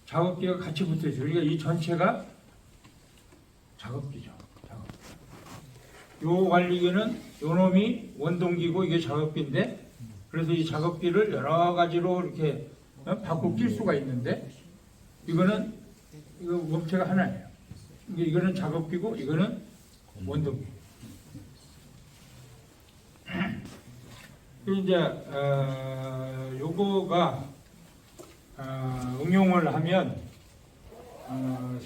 작업기가 같이 붙어 있어요. 그러니까 이 전체가 작업기죠. 요 관리기는 요 놈이 원동기고 이게 작업기인데, 그래서 이 작업기를 여러 가지로 이렇게 바꿔 낄 수가 있는데, 이거는 이거 몸체가 하나예요. 이거는 작업기고 이거는 원동기. 이제 요거가 응용을 하면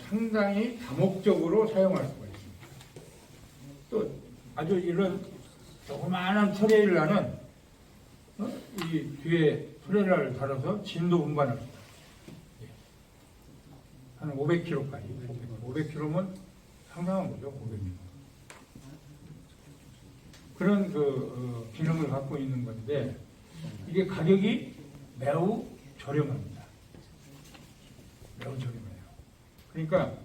상당히 다목적으로 사용할 수가 있습니다. 또 아주 이런 조그마한 트레일러는 이 뒤에 트레일러를 달아서 진도 운반을 합니다. 한 500kg까지. 500kg면 상당한 거죠. 500kg. 그런 기능을 갖고 있는 건데, 이게 가격이 매우 저렴합니다. 매우 저렴해요. 그러니까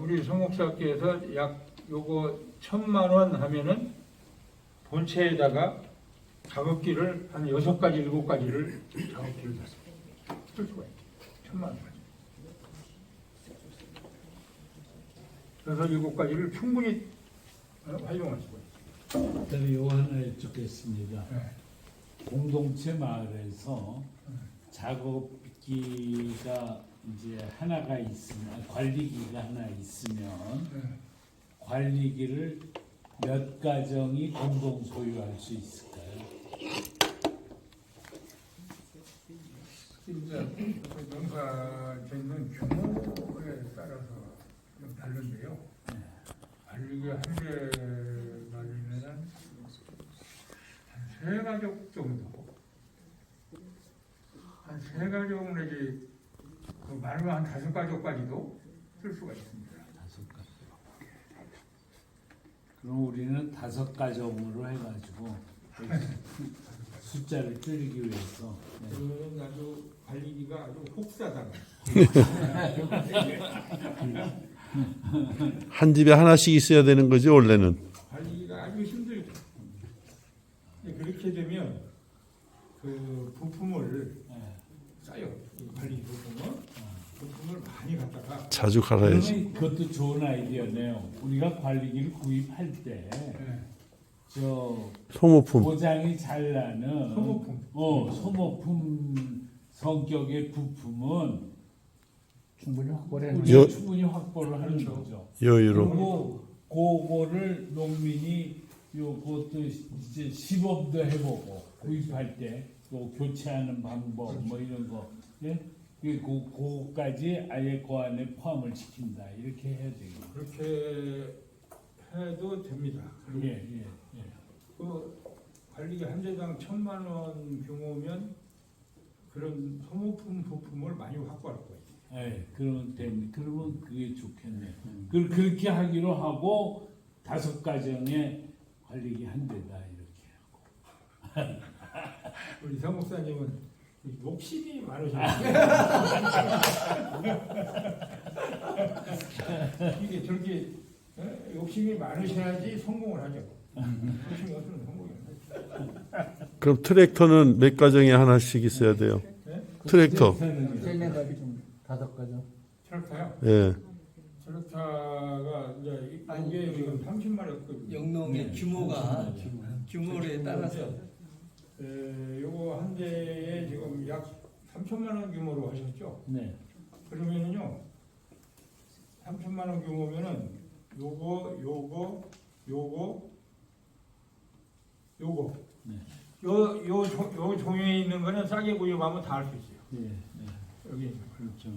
우리 성목사께서 약 요거 1,000만 원 하면은 본체에다가 작업기를 한 6가지, 7가지를 작업기를 쓸 수가 있죠. 1,000만 원까지. 그래서 7가지를 충분히 활용할 수가 있어요. 그다음에 요 하나 여쭙겠습니다. 네. 공동체 마을에서 작업기가 이제 하나가 있으면, 관리기가 하나 있으면 네. 관리기를 몇 가정이 공동 소유할 수 있을까요? 이제 농사 짓는 규모에 따라서 좀 다른데요. 관리기 한 대 말리면은 한 3가족 정도, 한 3가족 내지 많으면 한 5가족까지도 쓸 수가 있습니다. 5가정. 그럼 우리는 5가정으로 해가지고 숫자를 줄이기 위해서. 네. 그거는 아주 관리기가 아주 혹사당. 한 집에 하나씩 있어야 되는 거지 원래는. 관리기가 아주 힘들죠. 그렇게 되면 그 부품을 싸요. 관리 부품을 많이 갖다가. 자주 갈아야지. 그러면 그것도 좋은 아이디어네요. 우리가 관리기를 구입할 때 저 소모품. 고장이 잘 나는 소모품. 소모품 성격의 부품은 충분히 확보를 해놓은 우리가 충분히 확보를 하는 그렇죠. 거죠. 여유로. 그리고 그거를 농민이 요것도 이제 시범도 해보고 구입할 때 또 교체하는 방법 뭐 이런 거, 예? 그거까지 아예 그 안에 포함을 시킨다 이렇게 해야 되겠죠. 그렇게 해도 됩니다. 예. 그 관리기 한 대당 1,000만 원 규모면 그런 소모품 부품을 많이 확보할 거예요. 예, 그러면 그게 좋겠네. 그렇게 하기로 하고 5가정에 관리기 한 대다 이렇게 하고. 우리 사 목사님은 욕심이 많으셔. 이게 저렇게 욕심이 많으셔야지 성공을 하죠. 욕심이 없으면 성공이 안 되죠. 그럼 트랙터는 몇 가정에 하나씩 있어야 돼요? 네? 트랙터. 세네 가지 좀 5가죠. 트랙터요? 예. 트랙터가 이제 이게 지금 30마력급. 영농의 규모에 따라서 요거 한 대에 지금 약 3천만 원 규모로 하셨죠? 네. 그러면은요, 3천만 원 규모면은 요거. 네. 요 종이에 있는 거는 싸게 구입하면 다 할 수 있어요. 네. 네. 여기. 그렇죠.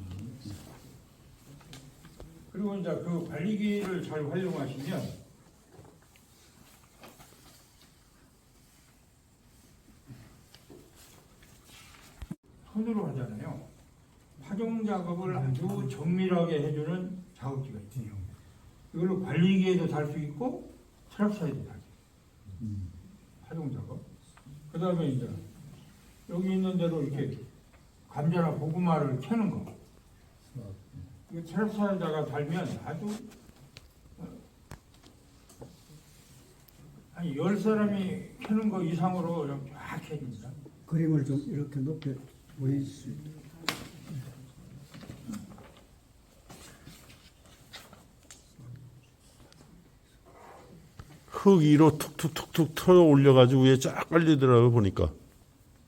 그리고 이제 그 관리기를 잘 활용하시면 손으로 하잖아요. 파종 작업을 아주 정밀하게 해주는 작업기가 있어요. 이걸로 관리기에도 달 수 있고 트랙터에도 달수 있어요. 파종 작업. 그 다음에 이제 여기 있는 대로 이렇게 감자나 고구마를 캐는 거. 이거 트랙터에다가 달면 아주 한 10사람이 캐는 거 이상으로 쫙 캐집니다. 그림을 좀 이렇게 높여 보일 수 흙 위로 툭툭툭툭 털어 올려가지고 위에 쫙 깔리더라고요, 보니까.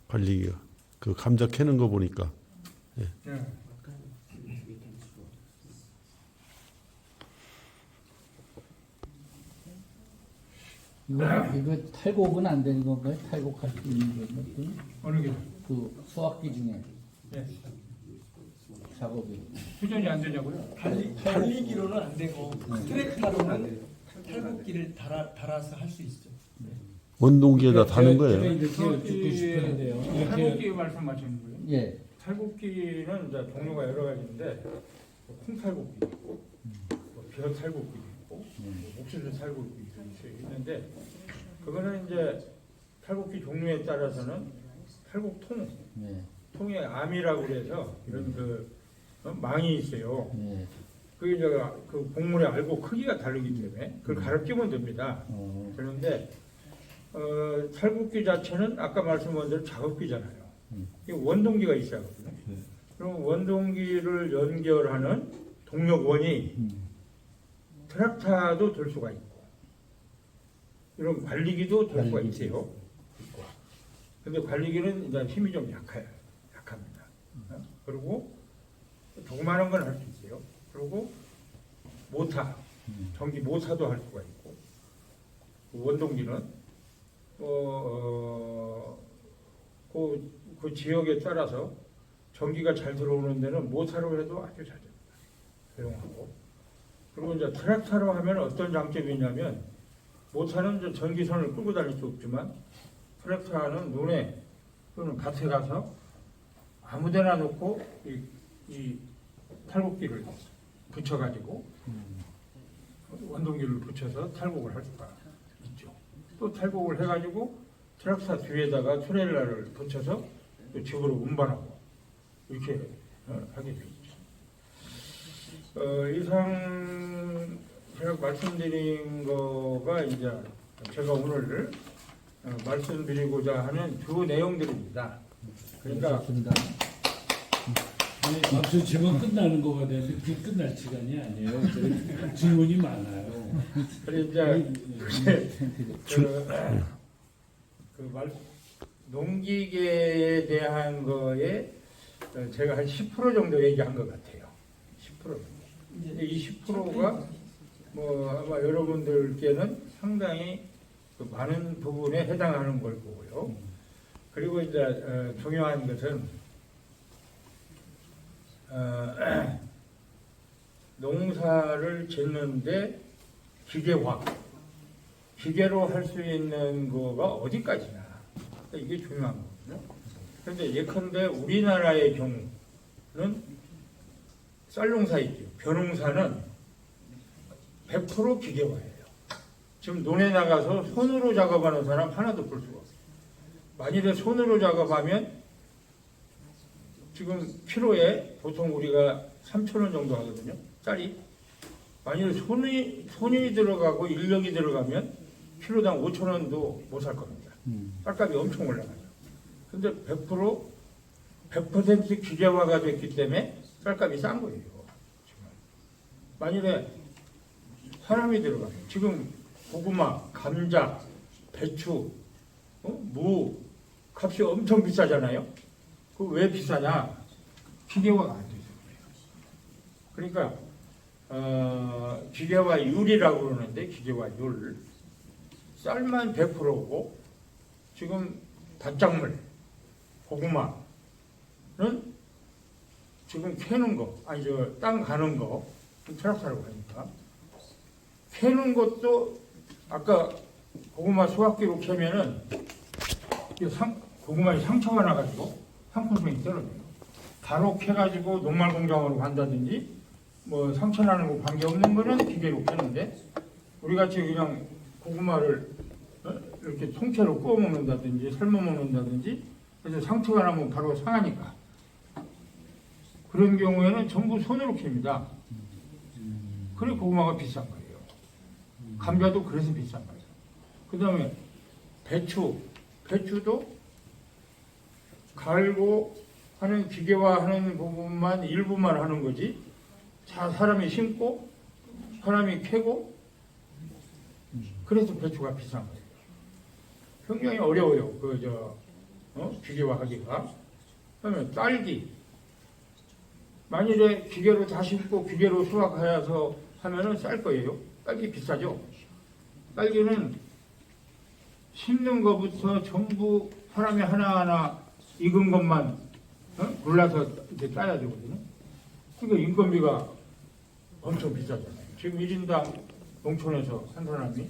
관리기가. 그 감자 캐는 거 보니까. 네. 이거 탈곡은 안 되는 건가요? 탈곡할 수 있는 건가요? 어느 게? 그 수학기 중에 네. 작업이 수전이 안 되냐고요? 달리기로는 안 되고 트랙터로는 탈곡기를 달아서 할 수 있죠. 원동기에다 다는 제가 거예요. 이렇게 듣고 싶은데요. 이렇게 탈곡기 말씀하시는 거예요? 예. 탈곡기는 이제 종류가 여러 가지인데 콩탈곡기 있고 벼 탈곡기 있고 옥수수 탈곡기 있는데 그거는 이제 탈곡기 종류에 따라서는 탈곡통 예. 통에 암이라고 그래서 이런 그 망이 있어요. 예. 그게 이제 그 곡물의 알고 크기가 다르기 때문에 그걸 갈아 끼면 됩니다. 그런데 탈곡기 자체는 아까 말씀드린 대로 작업기잖아요. 이게 원동기가 있어야 하거든요. 그럼 원동기를 연결하는 동력원이 트랙터도 될 수가 있고 이런 관리기도 될 수가 있어요. 근데 관리기는 이제 힘이 좀 약합니다. 그리고 조그마한 건 할 수 있어요. 그리고 모타, 전기 모타도 할 수가 있고 원동기는 그 지역에 따라서 전기가 잘 들어오는 데는 모타로 해도 아주 잘 됩니다. 사용하고 그리고 이제 트랙터로 하면 어떤 장점이 있냐면 모타는 이제 전기선을 끌고 다닐 수 없지만 트랙터는 논에 또는 밭에 가서 아무데나 놓고 이 탈곡기를 붙여가지고 원동기를 붙여서 탈곡을 할 수가 있죠. 또 탈곡을 해가지고 트랙터 뒤에다가 트레일러를 붙여서 또 집으로 운반하고 이렇게 하게 되어 있죠. 이상 제가 말씀드린 거가 이제 제가 오늘 말씀드리고자 하는 주 내용들입니다. 그러니까 아니, 박수 치면 끝나는 거가 되는데 그게 끝날 시간이 아니에요. 질문이 많아요. 그래 이제 농기계에 대한 거에 제가 한 10% 정도 얘기한 것 같아요. 10% 정도. 이 10%가 뭐 아마 여러분들께는 상당히 많은 부분에 해당하는 걸 거고요. 그리고 이제 중요한 것은 농사를 짓는데 기계화, 기계로 할 수 있는 거가 어디까지나 이게 중요한 거거든요. 그런데 예컨대 우리나라의 경우는 쌀농사 있죠. 벼농사는 100% 기계화예요. 지금 논에 나가서 손으로 작업하는 사람 하나도 볼 수가 없어요. 만일에 손으로 작업하면 지금 키로에 보통 우리가 3,000원 정도 하거든요. 쌀이. 만약에 손이 들어가고 인력이 들어가면 키로당 5,000원도 못 살 겁니다. 쌀값이 엄청 올라가죠. 근데 100% 기계화가 됐기 때문에 쌀값이 싼 거예요. 지금. 만일에 사람이 들어가면 지금 고구마, 감자, 배추, 무 값이 엄청 비싸잖아요. 그 왜 비싸냐? 기계화가 안 돼서 그래요. 그러니까 기계화율이라고 그러는데 기계화율 쌀만 100%고 지금 단작물, 고구마는 지금 캐는 거, 아니 땅 가는 거, 트랙터라고 하니까 캐는 것도 아까 고구마 수확기로 캐면은 고구마에 상처가 나가지고 상품성이 떨어져요. 바로 캐가지고 농말공장으로 간다든지 뭐 상처 나는 거 관계없는 거는 기계로 캐는데 우리 같이 그냥 고구마를 이렇게 통째로 구워 먹는다든지 삶아 먹는다든지 그래서 상처가 나면 바로 상하니까 그런 경우에는 전부 손으로 캡니다. 그래 고구마가 비싼 거예요. 감자도 그래서 비싼 거예요. 그 다음에 배추도 갈고 하는 기계화하는 부분만 일부만 하는 거지. 사람이 심고 사람이 캐고 그래서 배추가 비싼 거예요. 굉장히 어려워요. 기계화하기가. 그다음에 딸기. 만일에 기계로 다 심고 기계로 수확해서 하면은 쌀 거예요. 딸기 비싸죠. 딸기는 심는 것부터 전부 사람이 하나하나 익은 것만 골라서 이제 따야 되거든요. 그러니까 인건비가 엄청 비싸잖아요. 지금 1인당 농촌에서 한 사람이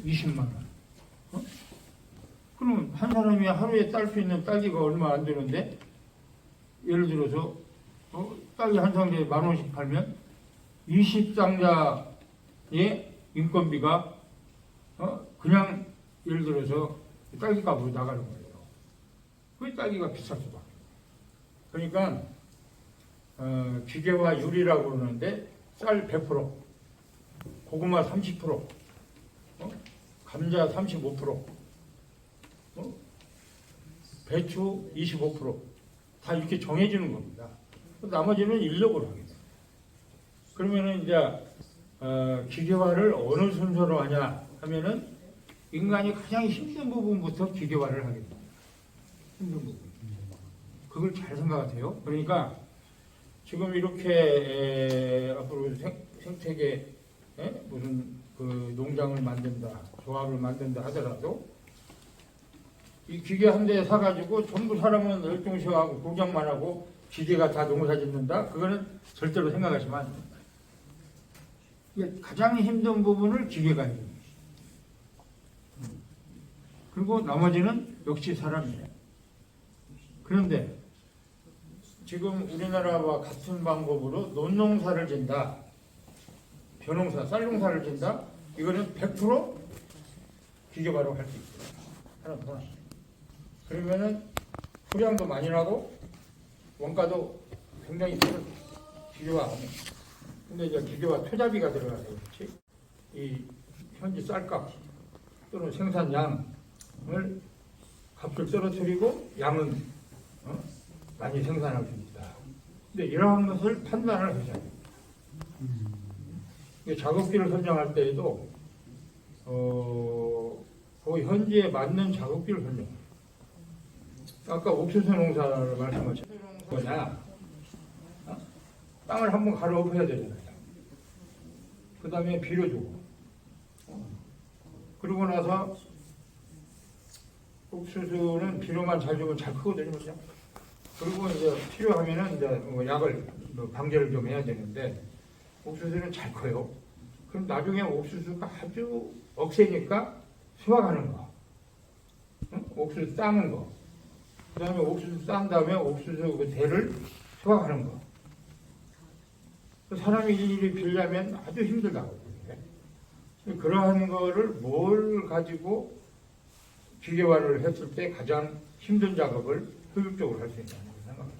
20만 원. 그럼 한 사람이 하루에 딸 수 있는 딸기가 얼마 안 되는데 예를 들어서 딸기 한 상자에 10,000원씩 팔면 20상자의 인건비가 그냥 예를 들어서 딸기 값으로 나가는 거예요. 그 딸기가 비쌀 수밖에. 그러니까 기계화율이라고 그러는데 쌀 100%, 고구마 30%, 감자 35%, 배추 25%다 이렇게 정해지는 겁니다. 나머지는 인력으로 하게 돼요. 그러면은 이제 기계화를 어느 순서로 하냐 하면은 인간이 가장 힘든 부분부터 기계화를 하게 됩니다. 힘든 부분. 그걸 잘 생각하세요. 그러니까 지금 이렇게 앞으로 생태계 무슨 그 농장을 만든다, 조합을 만든다 하더라도 이 기계 한 대 사가지고 전부 사람은 열중시하고 구경만 하고 기계가 다 농사 짓는다? 그거는 절대로 생각하시면 안 됩니다. 이게 가장 힘든 부분을 기계가 해요. 그리고 나머지는 역시 사람이에요. 그런데 지금 우리나라와 같은 방법으로 논농사를 짓다, 벼농사, 쌀농사를 짓다, 이거는 100% 기계화로 할 수 있어요. 하나. 그러면은 수량도 많이 나고 원가도 굉장히 기계화하면. 근데 이제 기계화 투자비가 들어가서 그렇지. 이 현지 쌀값 또는 생산량을 값을 떨어뜨리고 양은 많이 생산할 수 있다. 근데 이러한 것을 판단을 하셔야 돼요. 작업기를 선정할 때에도 그 현지에 맞는 작업기를 선정해요. 아까 옥수수 농사를 말씀하신 거냐? 땅을 한번 가로 엎어야 되잖아요. 그 다음에 비료 주고. 그러고 나서 옥수수는 비료만 잘 주면 잘 크거든요. 그죠? 그리고 이제 필요하면은 이제 약을 방제를 좀 해야 되는데 옥수수는 잘 커요. 그럼 나중에 옥수수가 아주 억세니까 수확하는 거, 옥수수 따는 거, 그 다음에 옥수수 딴 다음에 옥수수 그 대를 수확하는 거. 사람이 일일이 빌려면 아주 힘들다고. 그러한 거를 뭘 가지고 기계화를 했을 때 가장 힘든 작업을 효율적으로 할 수 있다는 생각합니다.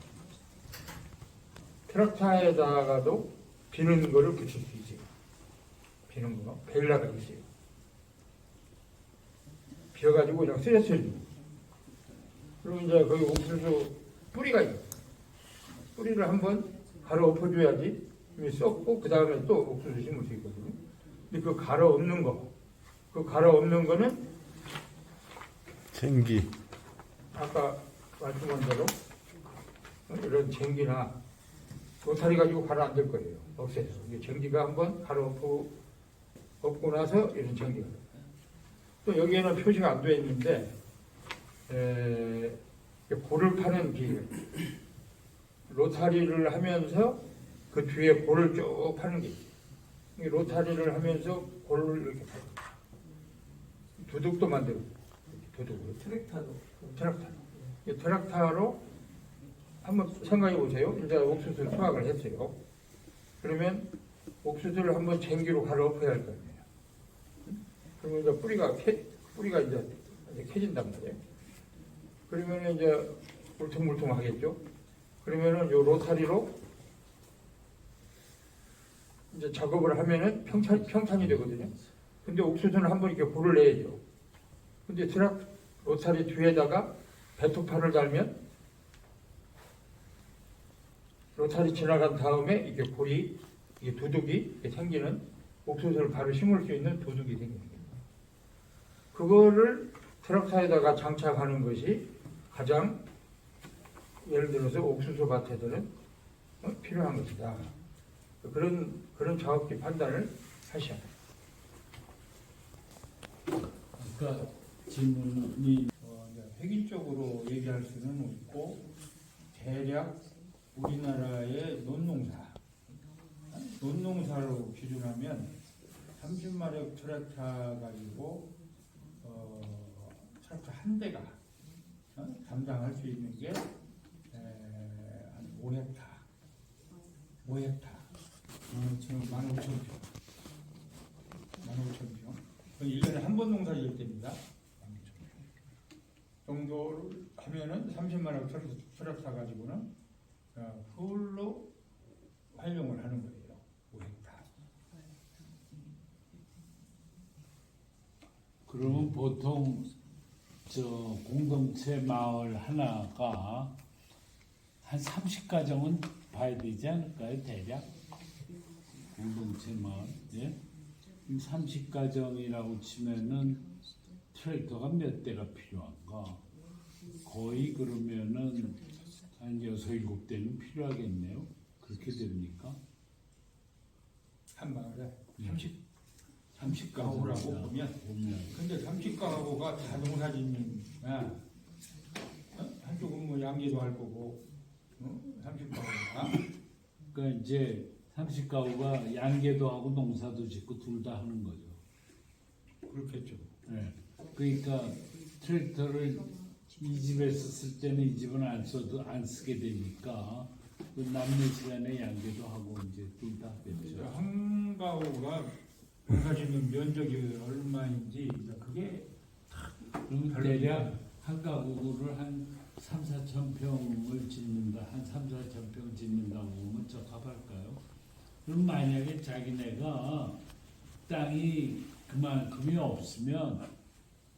트럭타에다가도 비는 거를 붙일 수 있어요. 비는 거, 베일라가 있어요. 비어가지고 그냥 쓰레쉬를. 그리고 이제 거기 옥수수 뿌리가 있어요. 뿌리를 한번 갈아 엎어줘야지 썩고 그 다음에 또 옥수수 심을 수 있거든요. 근데 그 갈아 엎는 거, 그 갈아 엎는 거는 쟁기. 아까 말씀한 대로 이런 쟁기나 로타리 가지고 갈아 안 될 거예요. 없애서. 이게 쟁기가 한번 갈아 엎고 나서 이런 쟁기가. 또 여기에는 표시가 안 되어 있는데 골을 파는 기계. 로타리를 하면서 그 뒤에 골을 쭉 파는 게 있어요. 이 로타리를 하면서 골을 이렇게 파요. 두둑도 만들고 두둑으로. 트랙타도 이 트랙타로 한번 생각해 보세요. 이제 옥수수 수확을 했어요. 그러면 옥수수를 한번 쟁기로 갈아 엎어야 할 거 아니에요. 그러면 이제 뿌리가 이제 캐진단 말이에요. 그러면 이제 울퉁불퉁하겠죠. 그러면은 요 로타리로 이제 작업을 하면은 평탄이 되거든요. 근데 옥수수는 한번 이렇게 골을 내야죠. 근데 로타리 뒤에다가 배토판을 달면 로타리 지나간 다음에 이게 골이, 이게 도둑이 이렇게 생기는, 옥수수를 바로 심을 수 있는 도둑이 생기는 거예요. 그거를 트럭타에다가 장착하는 것이 가장, 예를 들어서 옥수수 밭에서는 필요한 것이다. 그런 작업기 판단을 하셔야 돼요. 아까 질문이 획일적으로 얘기할 수는 없고 대략 우리나라의 논농사로 기준하면 30마력 트랙터 가지고 트랙터 한 대가 담당할 수 있는 게 한 5헥타 지금 15,000평 15,000평 1년에 한 번 농사 지을 때입니다. 15,000평 정도를 하면은 30마력 트랙터 가지고는 풀로 활용을 하는 거예요. 5헥타. 그러면 보통 공동체 마을 하나가 한 30가정은 봐야 되지 않을까요? 대략 공동체 마을. 예? 30가정이라고 치면은 트랙터가 몇 대가 필요한가? 거의 그러면은 한 6, 7대는 필요하겠네요. 그렇게 됩니까? 한 마을에 30가구라고 보면. 근데 30가구가 다 농사짓는, 한쪽은 뭐 양계도 할 거고, 30가구가. 그러니까 이제 30가구가 양계도 하고 농사도 짓고 둘 다 하는 거죠. 그렇겠죠. 네. 그러니까 트랙터를 이 집에서 쓸 때는 이 집은 안 쓰게 되니까 그 남는 시간에 양계도 하고 이제 둘 다 하겠죠. 한 가구가 농사짓는 면적이 얼마인지, 그게 그러면 대략 한 가구를 한 3, 4천 평을 짓는다, 한 3, 4천 평 짓는다고 보면 적합할까요? 그럼 만약에 자기네가 땅이 그만큼이 없으면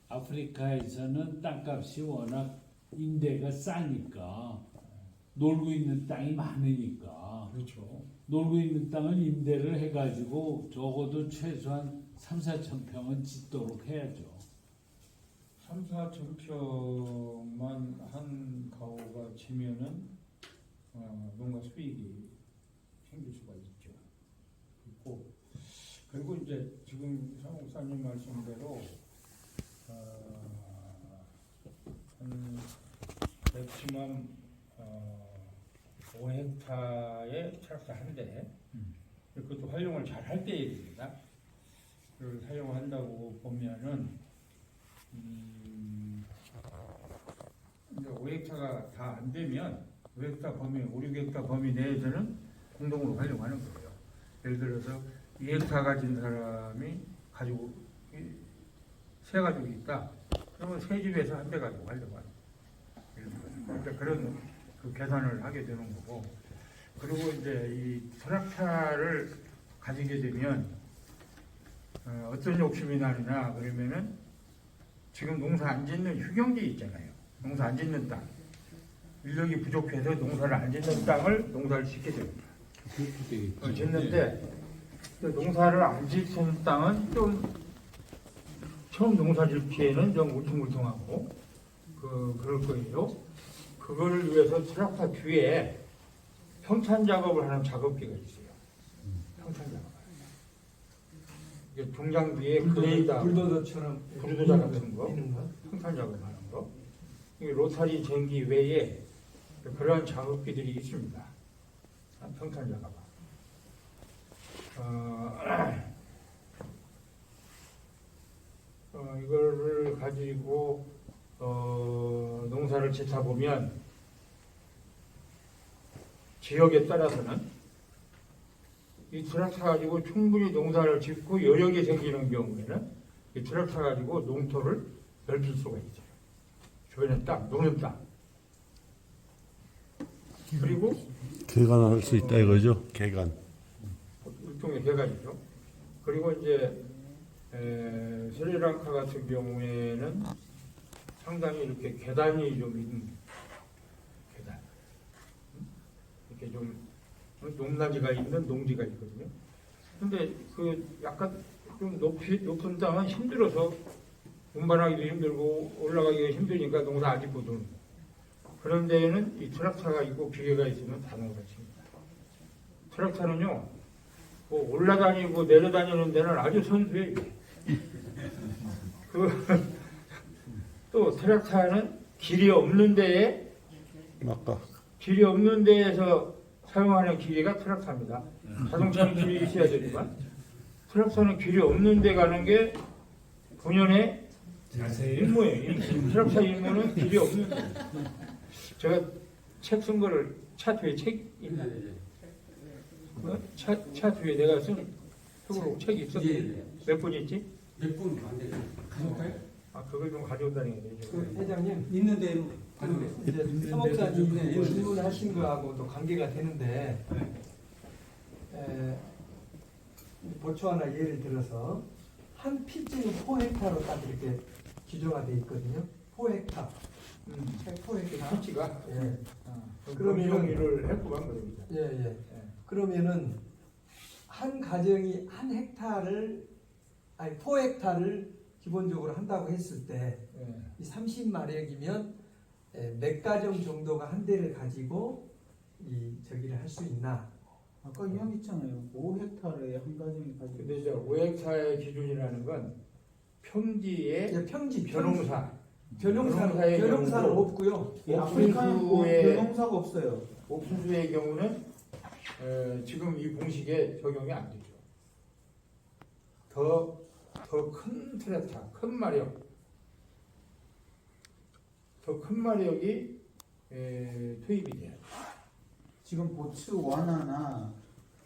아프리카에서는 땅값이 워낙 임대가 싸니까 놀고 있는 땅이 많으니까 그렇죠. 놀고 있는 땅을 임대를 해가지고 적어도 최소한 3, 4천 평은 짓도록 해야죠. 3, 4천 평만 한 가구가 지면은 농가 수익이 생길 수가 있죠. 그리고 이제 지금 상 목사님 말씀대로 한 맥시멈 5헥타의 트랙터 한 대, 그것도 활용을 잘 할 때에 됩니다. 그걸 사용한다고 보면은 이제 5헥타가 다 안 되면 5헥타 범위, 5, 6헥타 범위 내에서는 공동으로 활용하는 거예요. 예를 들어서 2헥타 가진 사람이 가지고 세 가족이 있다. 그러면 세 집에서 한 대 가지고 하려고 하는 거예요. 그러니까 그런 그 계산을 하게 되는 거고, 그리고 이제 이 트랙터를 가지게 되면 어떤 욕심이 나느냐 그러면은 지금 농사 안 짓는 휴경지 있잖아요. 농사 안 짓는 땅. 인력이 부족해서 농사를 안 짓는 땅을 농사를 짓게 됩니다. 그렇게 되겠죠. 짓는데 그 농사를 안 짓는 땅은 좀 처음 농사 짓기에는 좀 울퉁불퉁하고 그럴 거예요. 그거를 위해서 트랙터 뒤에 평탄 작업을 하는 작업기가 있어요. 평탄 작업. 이게 동장 뒤에 그레이다, 불도저처럼 불도저 같은 거, 있는 거. 평탄 작업하는 거. 이 로타리 쟁기 외에 그런 작업기들이 있습니다. 평탄 작업. 이거를 가지고 농사를 짓다 보면 지역에 따라서는 이 트랙터 가지고 충분히 농사를 짓고 여력이 생기는 경우에는 이 트랙터 가지고 농토를 넓힐 수가 있어요. 주변에 땅, 노는 땅. 그리고 개간할 수 있다 이거죠. 개간. 일종의 개가지죠. 그리고 이제 스리랑카 같은 경우에는 상당히 이렇게 계단이 좀 있는 계단. 이렇게 좀 높낮이가 있는 농지가 있거든요. 근데 그 약간 좀 높은 땅은 힘들어서 운반하기도 힘들고 올라가기가 힘드니까 농사 안 짓고 도는. 그런 데에는 이 트랙터가 있고 기계가 있으면 다 농사 칩니다. 트랙터는요, 뭐 올라다니고 내려다니는 데는 아주 선수예요. 또 트랙터는 길이 없는 데에 아까 길이 없는 데에서 사용하는 기계가 트랙터입니다. 자동차는 길이 있어야 되지만 트랙터는 길이 없는 데 가는 게 본연의 임무예요. 트랙터 임무는 길이 없는 데. 제가 책 쓴 거를 차 뒤에 책 있나? 차 뒤에 내가 쓴 책으로 책이 있었는데 몇 분 있지? 몇 분 안 돼요. 가져올까요? 그걸 좀 가져온다는 거죠. 그 회장님, 있는 대로 그 이제 사목사님이 질문하신 거하고 또 관계가 되는데 보초하나 예를 들어서 한 피지는 포헥타로 딱 이렇게 규정화 돼 있거든요. 포헥타. 포헥타. 피치가 예. 그러면 일을 했구만 그럽니다. 예. 그러면은 한 가정이 한 헥타를 아니 포헥타를 기본적으로 한다고 했을 때 이 30마력이면 몇 가정 정도가 한 대를 가지고 이 저기를 할 수 있나? 아까 이야기했잖아요. 5헥타르에 한 가정이 가지고. 근데 이제 오헥타의 기준이라는 건 평지의 예, 평지 변홍사. 변형사는 경우도 없고요. 이 아프리카는 옥수수의 변형사가 없어요. 옥수수의 경우는 지금 이 공식에 적용이 안 되죠. 더 큰 트랙터, 큰 마력, 더 큰 마력이 투입이 돼요. 지금 보츠와나나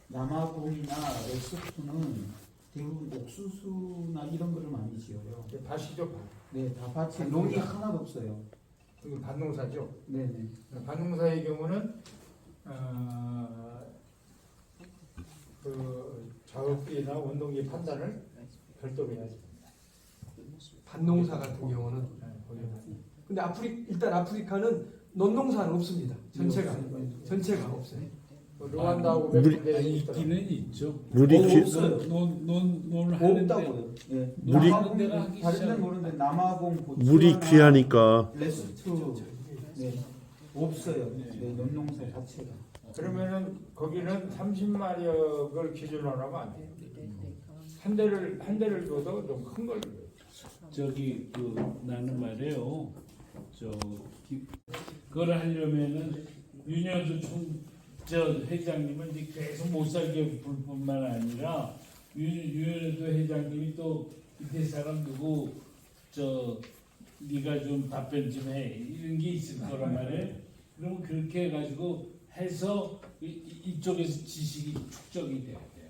남아공이나 레소토는 대부분 옥수수나 이런 거를 많이 지어요. 밭이죠, 밭. 네, 다 밭에 밭농사. 농이 하나도 없어요. 이건 밭농사죠. 네네. 밭농사의 경우는 그 작업기나 원동기 판단을 별도로 해야지. 반농사 같은 경우는. 근데 일단 아프리카는 논농사는 없습니다. 전체가 없어요. 루안다하고 몇 물이- 군데 있기는 있죠. 물이 귀, 없어요. 논 하는데 없다고요. 예. 물이- 하는 데가 하기 다른 데는 시작. 모르는데 남아공, 보츠와나, 물이 귀하니까 레소토 네, 없어요. 네, 논농사 자체가. 그러면은 거기는 30마력을 기준으로 하면 안 돼요. 한 대를 줘도 좀 큰 걸 줘요. 저기 나는 말이에요. 그걸 하려면은 윤여도 회장님은 이제 계속 못 살게 볼 뿐만 아니라 윤여도 회장님이 또 밑에 사람 누구 네가 좀 답변 좀 해 이런 게 있을 거란 말이에요. 그러면 그렇게 해가지고 해서 이쪽에서 지식이 축적이 돼야 돼요.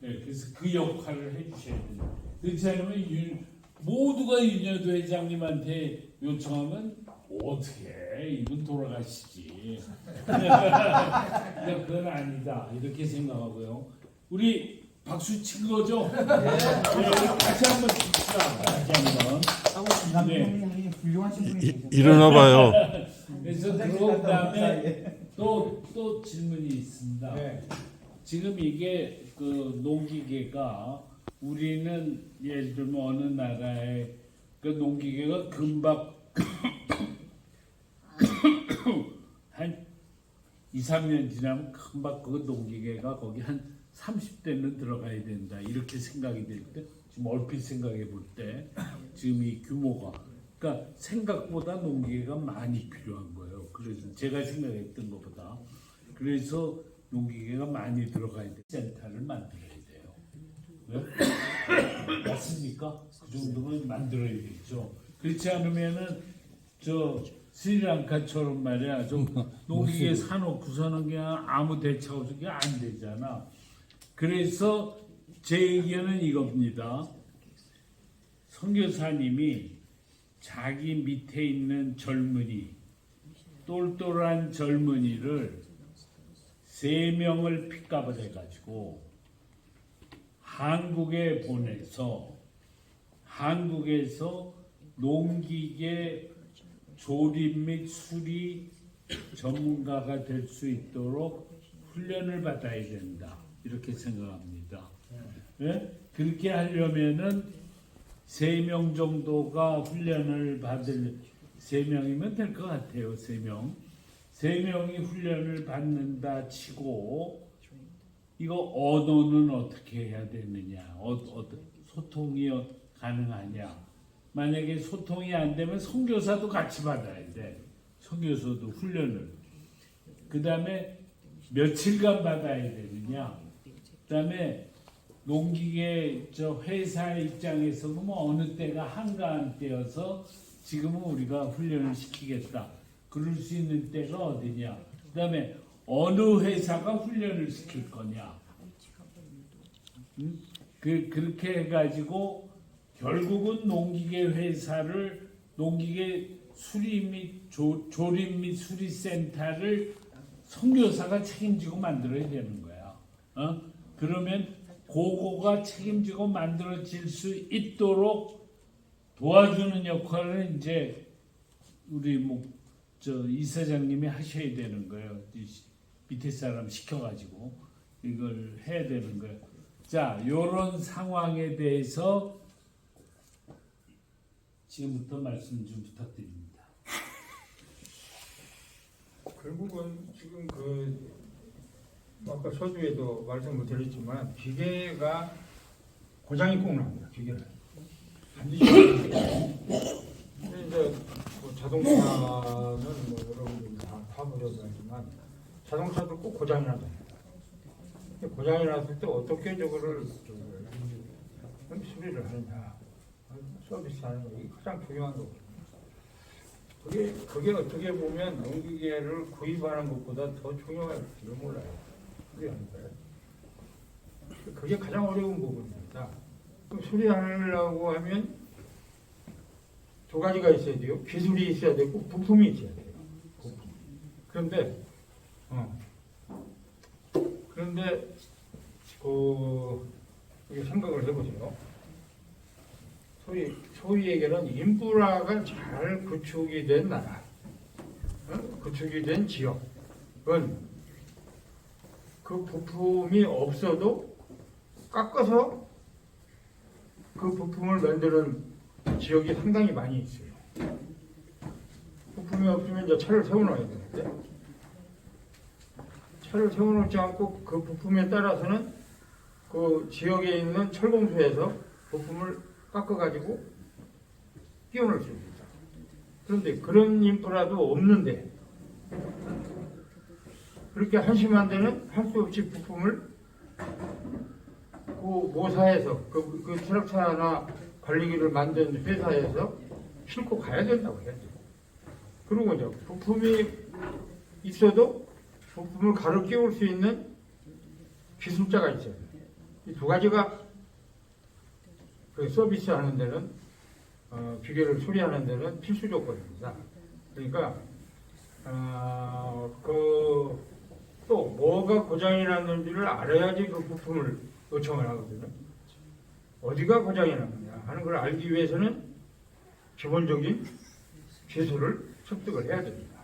네, 그래서 그 역할을 해주셔야 돼요. 그렇지 않으면 모두가 윤여도 회장님한테 요청하면 어떻게 이분 돌아가시지. 근데 그건 아니다 이렇게 생각하고요. 우리 박수 친 거죠? 네. 다시 한번 칩시다. 다시 한번. 남편이 훌륭하신 분이 계셨어요. 일어나 봐요. 그래서 그런 다음에 또 질문이 있습니다. 네. 지금 이게 그 농기계가 우리는 예를 들면 어느 나라의 그 농기계가 금방 한 2, 3년 지나면 금방 그 농기계가 거기 한 30대는 들어가야 된다 이렇게 생각이 될 때 지금 얼핏 생각해 볼 때 지금 이 규모가 그러니까 생각보다 농기계가 많이 필요한 거예요. 그래서 제가 생각했던 것보다 그래서 농기계가 많이 들어가야 돼. 센터를 만들어야 돼요. 왜? 맞습니까? 그 정도는 만들어야 되죠. 그렇지 않으면은 저 스리랑카처럼 말이야 좀 농기계 사놓고서는 그냥 아무 대책 없이 그냥 안 되잖아. 그래서 제 의견은 이겁니다. 선교사님이 자기 밑에 있는 젊은이, 똘똘한 젊은이를 3명을 픽업을 해가지고 한국에 보내서 한국에서 농기계 조립 및 수리 전문가가 될 수 있도록 훈련을 받아야 된다. 이렇게 생각합니다. 예? 그렇게 하려면은 3명 정도가 훈련을 받을 3명이면 될 것 같아요. 3명. 3명이 훈련을 받는다 치고 이거 언어는 어떻게 해야 되느냐? 소통이 가능하냐? 만약에 소통이 안 되면 선교사도 같이 받아야 돼. 선교사도 훈련을. 그 다음에 며칠간 받아야 되느냐? 그 다음에 농기계 저 회사 입장에서는 뭐 어느 때가 한가한 때여서 지금은 우리가 훈련을 시키겠다. 그럴 수 있는 때가 어디냐? 그 다음에 어느 회사가 훈련을 시킬 거냐? 그렇게 해가지고 결국은 농기계 회사를 농기계 수리 및 조립 및 수리 센터를 선교사가 책임지고 만들어야 되는 거야. 그러면 그거가 책임지고 만들어질 수 있도록 도와주는 역할을 이제 우리 이사장님이 하셔야 되는 거예요. 밑에 사람 시켜가지고 이걸 해야 되는 거예요. 자, 이런 상황에 대해서 지금부터 말씀 좀 부탁드립니다. 결국은 지금 아까 서두에도 말씀을 드렸지만 기계가 고장이 꼭 납니다. 기계는 반드시. 근데 이제 자동차는 여러분들이 다 타보셨지만 자동차도 꼭 고장이 나잖아요. 고장이 났을 때 어떻게 저거를 수리를 하느냐, 서비스하는 거 이게 가장 중요한 거거든요. 그게 어떻게 보면 농기계를 구입하는 것보다 더 중요할지도 몰라요. 그게 아닐까요? 그게 가장 어려운 부분입니다. 그럼 수리하려고 하면 두 가지가 있어야 돼요. 기술이 있어야 되고 부품이 있어야 돼요. 부품. 그런데 이게 생각을 해보세요. 소위 얘기는 인프라가 잘 구축이 된 나라, 구축이 된 지역은 그 부품이 없어도 깎아서 그 부품을 만드는 지역이 상당히 많이 있어요. 부품이 없으면 이제 차를 세워놔야 되는데 차를 세워놓지 않고 그 부품에 따라서는 그 지역에 있는 철공소에서 부품을 깎아가지고 끼워넣을 수 있다. 그런데 그런 인프라도 없는데 그렇게 한심한 데는 할 수 없이 부품을 그 모사에서 그 트럭차나 관리기를 만든 회사에서 싣고 가야 된다고 해야죠. 그리고 이제 부품이 있어도 부품을 가로 끼울 수 있는 기술자가 있어요. 이 두 가지가 그 서비스하는 데는 기계를 수리하는 데는 필수 조건입니다. 그러니까 또 뭐가 고장이 났는지를 알아야지 그 부품을 요청을 하거든요. 어디가 고장이 났느냐 하는 걸 알기 위해서는 기본적인 기술을 습득을 해야 됩니다.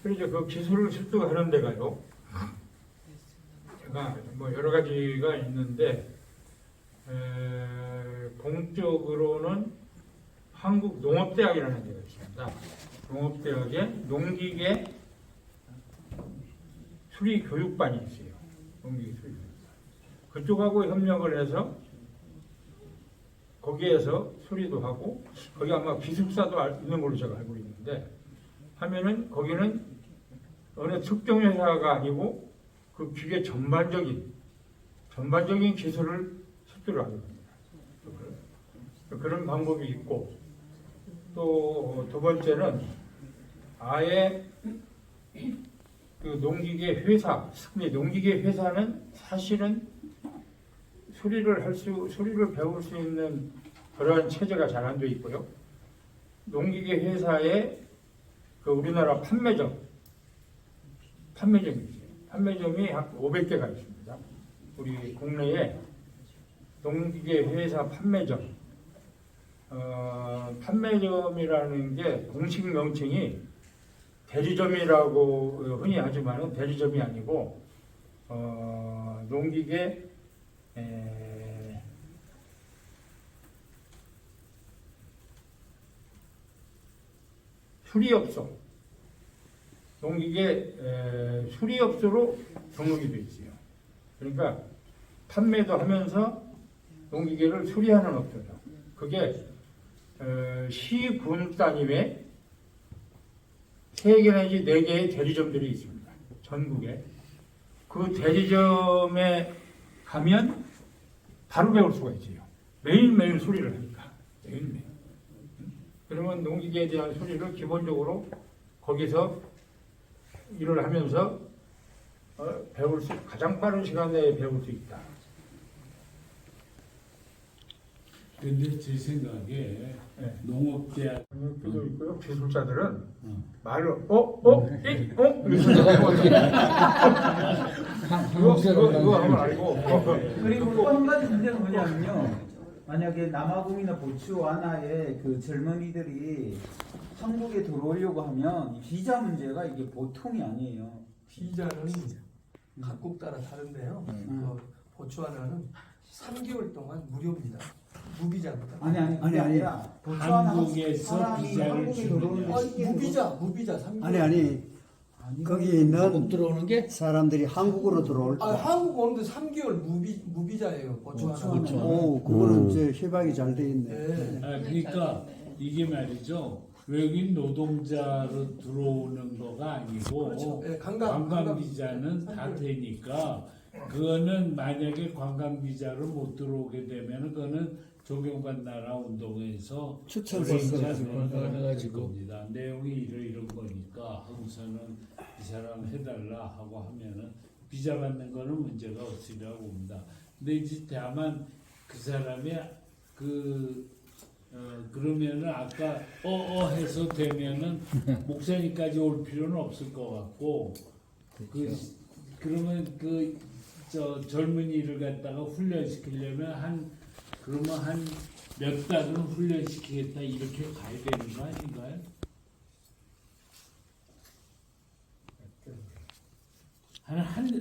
그래서 그 기술을 습득하는 데가요, 제가 뭐 여러 가지가 있는데, 공적으로는 한국농업대학이라는 데가 있습니다. 농업대학에 농기계 수리 교육반이 있어요. 농기계 수리 교육반. 그쪽하고 협력을 해서 거기에서 수리도 하고, 거기 아마 기숙사도 있는 걸로 제가 알고 있는데, 하면은 거기는 어느 특정 회사가 아니고 그 기계 전반적인 기술을 습득을 하게 됩니다. 그런 방법이 있고, 또 두 번째는 아예 그 농기계 회사, 근데 농기계 회사는 사실은 수리를 배울 수 있는 그런 체제가 잘 안 돼 있고요. 농기계 회사에 그 우리나라 판매점이 있어요. 판매점이 한 500개가 있습니다. 우리 국내에 농기계 회사 판매점, 판매점이라는 게 공식 명칭이 대리점이라고 흔히 하지만은 대리점이 아니고 농기계 수리업소, 농기계 수리업소로 등록이 되어 있어요. 그러니까 판매도 하면서 농기계를 수리하는 업소죠. 그게 시군 단위의 3개 내지 4개의 대리점들이 있습니다. 전국에. 그 대리점에 가면 바로 배울 수가 있어요. 매일매일 수리를 하니까. 매일매일. 그러면 농기계에 대한 수리를 기본적으로 거기서 일을 하면서 가장 빠른 시간 내에 배울 수 있다. 근데 제 생각에 네. 농업대학 도 있고요. 기술자들은 말을 이거 하면 알고. 그리고 또 한 가지 문제는 뭐냐면요. 만약에 남아공이나 보츠와나의 그 젊은이들이 한국에 들어오려고 하면 비자 문제가 이게 보통이 아니에요. 비자는 각국 따라 다른데요. 보츠와나는 3개월 동안 무료입니다. 무비자입니다. 아니 그게 아니라 보츠와나 한국에서 사람이 비자를 한국에 주느냐. 들어오는데 무비자 3개월. 아니 거기 있는 들어오는 게 사람들이 한국으로 들어올 때 한국 오는데 3개월 무비자예요. 보츠와나. 오, 그거는 이제 협약이 잘 돼 있네. 네. 그러니까 이게 말이죠. 외국인 노동자로 들어오는 거가 아니고 그렇죠. 네, 관광 비자는 다 되니까 그거는 만약에 관광 비자로 못 들어오게 되면 그거는 조경관 나라 운동에서 해가지고. 겁니다. 내용이 이런 거니까 한국사는 이 사람 해달라 하고 하면은 비자 받는 거는 문제가 없으리라고 봅니다. 근데 이제 다만 그 사람이 그러면은 아까 해서 되면은 목사님까지 올 필요는 없을 것 같고 그러면 젊은이를 갖다가 훈련시키려면 그러면 한 몇 달은 훈련시키겠다 이렇게 가야 되는 거 아닌가요?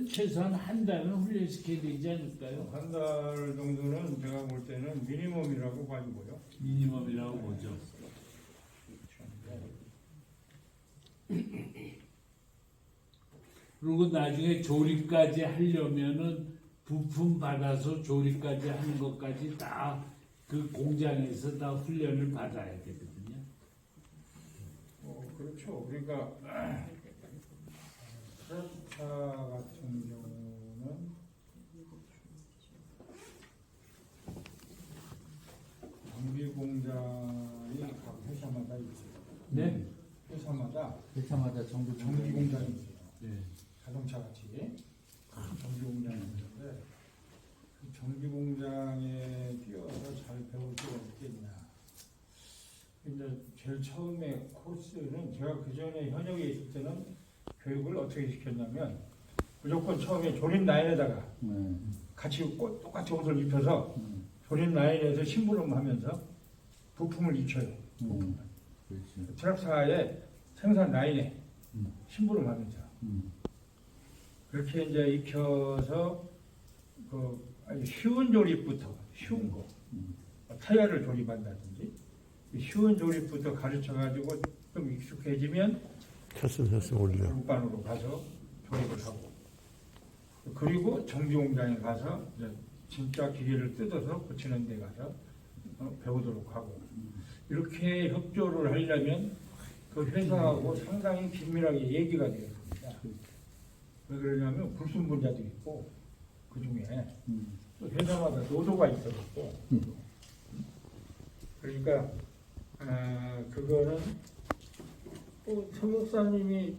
최소한 한 달은 훈련시켜야 되지 않을까요? 한 달 정도는 제가 볼 때는 미니멈이라고 봐지고요. 미니멈이라고 보죠. 그리고 나중에 조립까지 하려면은 부품 받아서 조립까지 하는 것까지 다 그 공장에서 다 훈련을 받아야 되거든요. 그렇죠. 그러니까 트랙터 같은 경우는 장비 공장이 각 회사마다 있어요. 네. 회사마다 정부 정비 공장이 있어요. 네. 자동차 같이 정비 공장이 있는데 그 정비 공장에 뛰어서 잘 배울 수가 없겠냐. 근데 제일 처음에 코스는 제가 그 전에 현역에 있을 때는 교육을 어떻게 시켰냐면 무조건 처음에 조립 라인에다가 같이 똑같이 옷을 입혀서 조립 라인에서 심부름하면서 부품을 익혀요. 트럭사의 생산 라인에 심부름하면서 그렇게 이제 익혀서 그 아주 쉬운 조립부터 쉬운 거 타이어를 조립한다든지 쉬운 조립부터 가르쳐가지고 좀 익숙해지면 헬스 올려. 운반으로 가서 조립을 하고 그리고 정비 공장에 가서 이제 진짜 기계를 뜯어서 고치는 데 가서 배우도록 하고 이렇게 협조를 하려면 그 회사하고 상당히 긴밀하게 얘기가 되어야 됩니다. 왜 그러냐면 불순분자도 있고 그 중에 또 회사마다 노조가 있어갖고 그러니까 그거는 또 성역사님이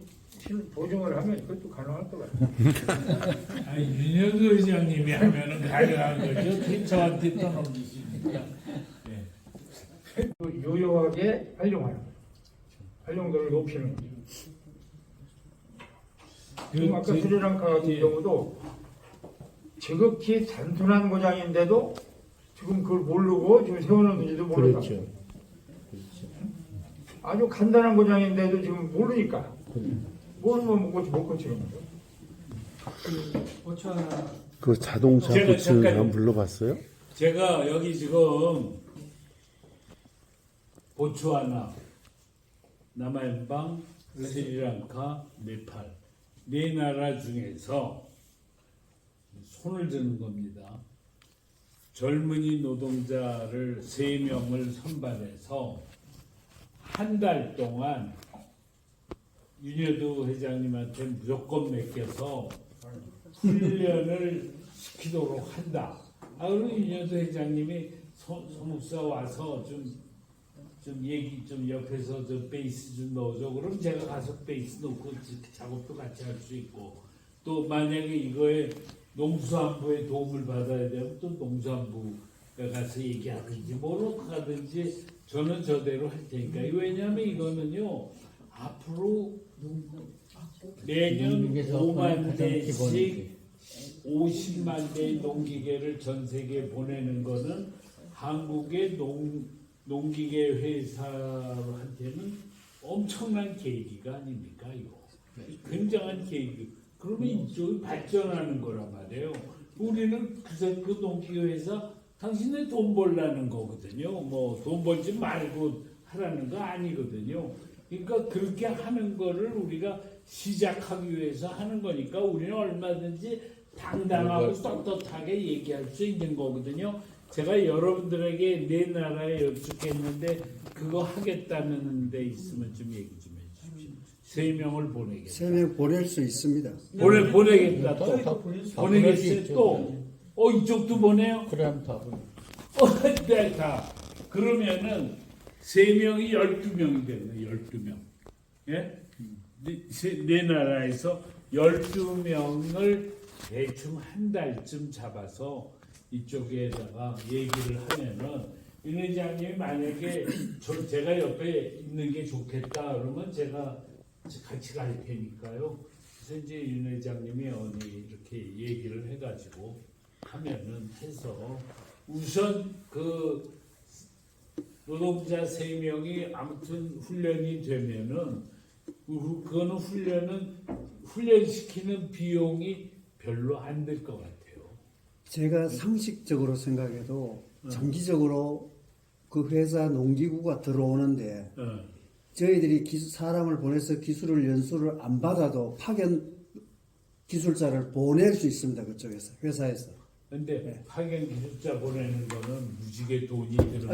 보증을 하면 그것도 가능할 것 같아요. 아니, 윤여도 의장님이 하면은 가능한 거죠. 그게 저한테 떠넘기십니까? 네. 요요하게 활용하는 거예요. 활용도를 높이는 거죠. 지금 아까 스리랑카 같은 경우도 지극히 단순한 고장인데도 지금 그걸 모르고 지금 세워놓는지도 모르다. 그렇죠. 아주 간단한 고장인데도 지금 모르니까 모르면 못 고치는 거죠. 고추 하나 그 자동차 제가 고치는 잠깐- 사람 불러봤어요? 제가 여기 지금 보츠와나, 남아연방, 스리랑카, 네팔 네 나라 중에서 손을 드는 겁니다. 젊은이 노동자를 3명을 선발해서 한 달 동안 윤여도 회장님한테 무조건 맡겨서 훈련을 시키도록 한다. 그리고 윤여도 회장님이 소목사 와서 좀 얘기 좀 옆에서 좀 베이스 좀 넣어줘. 그럼 제가 가서 베이스 넣고 작업도 같이 할 수 있고 또 만약에 이거에 농수산부의 도움을 받아야 되면 또 농수산부가 가서 얘기하든지 뭐로 가든지 저는 저대로 할 테니까. 왜냐하면 이거는요 앞으로 매년 5만 대씩 50만 대의 농기계를 전 세계에 보내는 거는 한국의 농기계 회사한테는 엄청난 계기가 아닙니까 이거. 굉장한 계기. 그러면 이쪽이 발전하는 거란 말이에요. 우리는 그 농기계 회사 당신네 돈 벌라는 거거든요. 뭐 돈 벌지 말고 하라는 거 아니거든요. 그러니까 그렇게 하는 거를 우리가 시작하기 위해서 하는 거니까 우리는 얼마든지 당당하고 떳떳하게 얘기할 수 있는 거거든요. 제가 여러분들에게 네 나라에 여쭙겠는데 그거 하겠다는 데 있으면 좀 얘기 좀 해주십시오. 3명을 보내겠다. 3명 보낼 수 있습니다. 보내겠다 또. 다 보내겠어요 또. 이쪽도 보내요? 그럼 다 보내. 네, 다. 그러면은 3명이 12명이 되네. 12명. 예? 네 나라에서 12명을 대충 한 달쯤 잡아서 이쪽에다가 얘기를 하면은 윤 회장님이 만약에 제가 옆에 있는 게 좋겠다 그러면 제가 같이 갈 테니까요. 그래서 이제 윤 회장님이 어디 이렇게 얘기를 해가지고 하면은 해서 우선 그 노동자 3명이 아무튼 훈련이 되면은 그거는 훈련시키는 비용이 별로 안 들 것 같아요. 제가 상식적으로 생각해도 장기적으로 그 회사 농기구가 들어오는데 저희들이 사람을 보내서 기술을 연수를 안 받아도 파견 기술자를 보낼 수 있습니다. 그쪽에서 회사에서. 근데 파견 기술자 보내는 거는 무지개 돈이 드는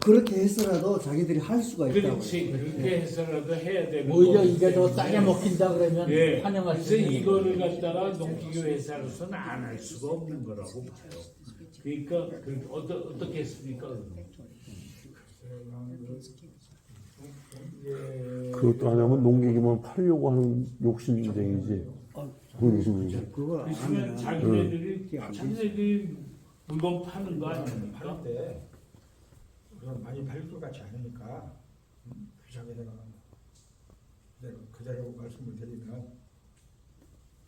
그렇게 해서라도 자기들이 할 수가 있다고. 그렇지. 그렇게 해서라도 해야 되는 오히려 거기 이게 더 때문에. 싸게 먹힌다 그러면 예. 환영할 수 그래서 있는 이거를 갖다가 농기계 회사로서는 안 할 수가 없는 거라고 봐요. 그러니까 어떻게 했습니까? 그것도 안 하면 농기계만 팔려고 하는 욕심쟁이지. 그거 안 그러면 하면 자기네들이 물건 파는 거 아닙니까? 하는데 그건 많이 팔릴 것 같지 않으니까 비싸게 내가 그대로 말씀을 드리면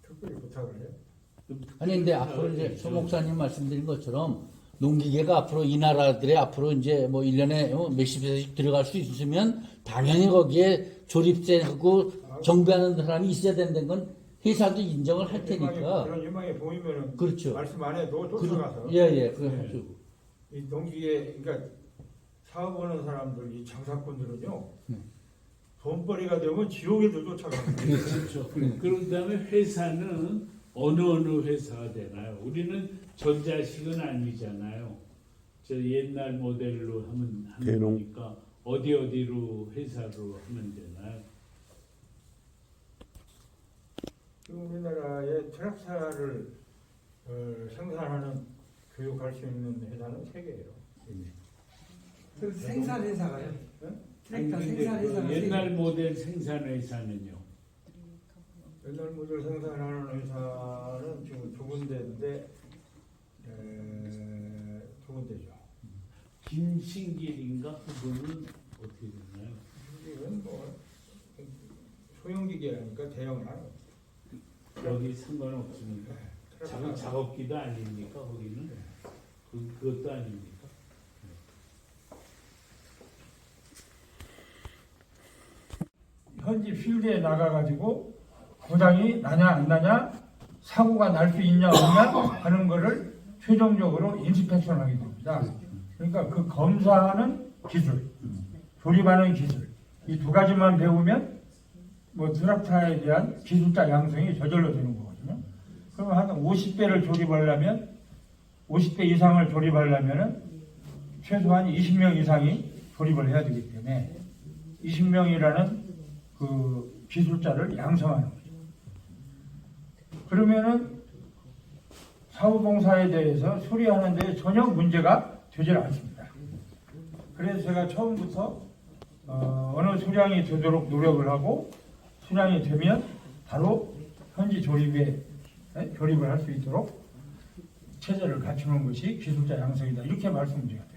특별히 부탁을 해요. 아니 근데 앞으로 이제 소 목사님 말씀드린 것처럼 농기계가 앞으로 이 나라들의 앞으로 이제 뭐 1년에 몇십 회씩 들어갈 수 있으면 당연히 거기에 조립제하고 정비하는 사람이 있어야 된다는 건 회사도 인정을 할 테니까. 그런 유망에 보이면은 그렇죠. 말씀 안 해도 쫓아가서 예예 그래가지고 이 농기계 그러니까 사업하는 사람들 이 장사꾼들은요 돈벌이가 되면 지옥에도 쫓아갑니다. 그렇죠. 그런 다음에 회사는 어느 회사가 되나요? 우리는 전자식은 아니잖아요. 저 옛날 모델로 하면 대농. 되니까 어디로 회사로 하면 되나요? 지금 우리나라의 트랙터를 생산하는 교육할 수 있는 회사는 3개예요. 그 생산 회사가요. 트랙터 근데 생산 그 회사가 옛날 모델 생산 회사는요. 옛날 모델 생산하는 회사는 지금 2군데인데 2군데죠. 김신길인가 그분은 어떻게 되나요? 이건 뭐 소형기계라니까 대형은 아니에요. 여기 상관없습니까? 작업기도 아닙니까? 거기는 그것도 아닙니까? 현지 필드에 나가가지고 고장이 나냐 안 나냐 사고가 날 수 있냐 없냐 하는 거를 최종적으로 인스펙션 하게 됩니다. 그러니까 그 검사하는 기술, 조립하는 기술 이 2가지만 배우면 뭐 트랙터에 대한 기술자 양성이 저절로 되는 거거든요. 그러면 한 50대를 조립하려면 50대 이상을 조립하려면은 최소한 20명 이상이 조립을 해야 되기 때문에 20명이라는 그 기술자를 양성하는 거죠. 그러면은 사후봉사에 대해서 수리하는 데 전혀 문제가 되질 않습니다. 그래서 제가 처음부터 어느 수량이 되도록 노력을 하고 수량이 되면 바로 현지 조립을 할 수 있도록 체제를 갖추는 것이 기술자 양성이다. 이렇게 말씀드려야 돼요.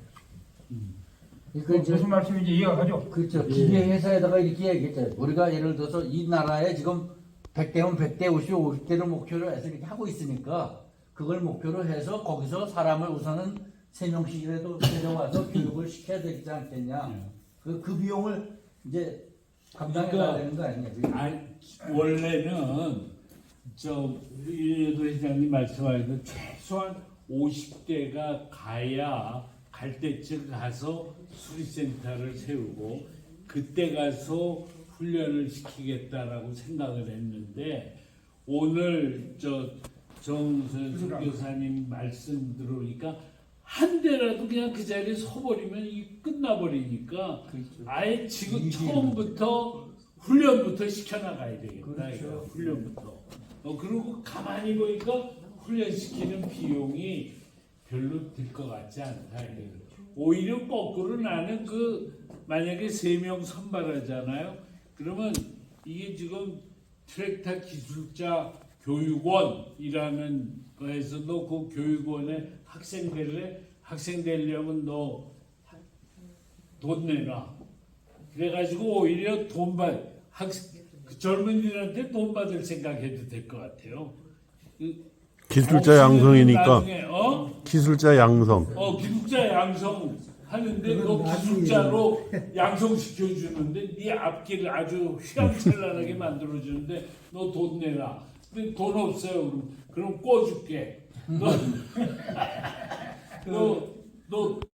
무슨 말씀인지 이해가 가죠? 그렇죠. 기계 회사에다가 이렇게 얘기했잖아요. 우리가 예를 들어서 이 나라에 지금 100대면 100대, 50대를 목표로 해서 이렇게 하고 있으니까 그걸 목표로 해서 거기서 사람을 우선은 3명씩이라도 데려와서 교육을 시켜야 되지 않겠냐. 그 비용을 이제 감당해야 되는 거 아니냐. 원래는 이 회장님 말씀하신 최소한 50대가 가야 갈 때쯤 가서 수리센터를 세우고 그때 가서 훈련을 시키겠다라고 생각을 했는데 오늘 정선수 교사님 말씀 들어오니까 한 대라도 그냥 그 자리에 서버리면 이 끝나버리니까 아예 지금 처음부터 훈련부터 시켜나가야 되겠다. 이거 훈련부터. 그리고 가만히 보니까 훈련시키는 비용이 별로 들 것 같지 않다. 오히려 거꾸로 나는 만약에 3명 선발하잖아요. 그러면 이게 지금 트랙터 기술자 교육원이라는 거에서 너 그 교육원에 학생 될래? 학생 되려면 너 돈 내놔. 그래가지고 오히려 젊은이들한테 돈 받을 생각해도 될 것 같아요. 기술자 양성이니까 나중에, 기술자 양성. 기술자 양성 하는데 너 기술자로 양성시켜 주는데 네 앞길을 아주 휘황찬란하게 만들어 주는데 너 돈 내라. 근데 돈 없어요. 그럼 꿔줄게. 너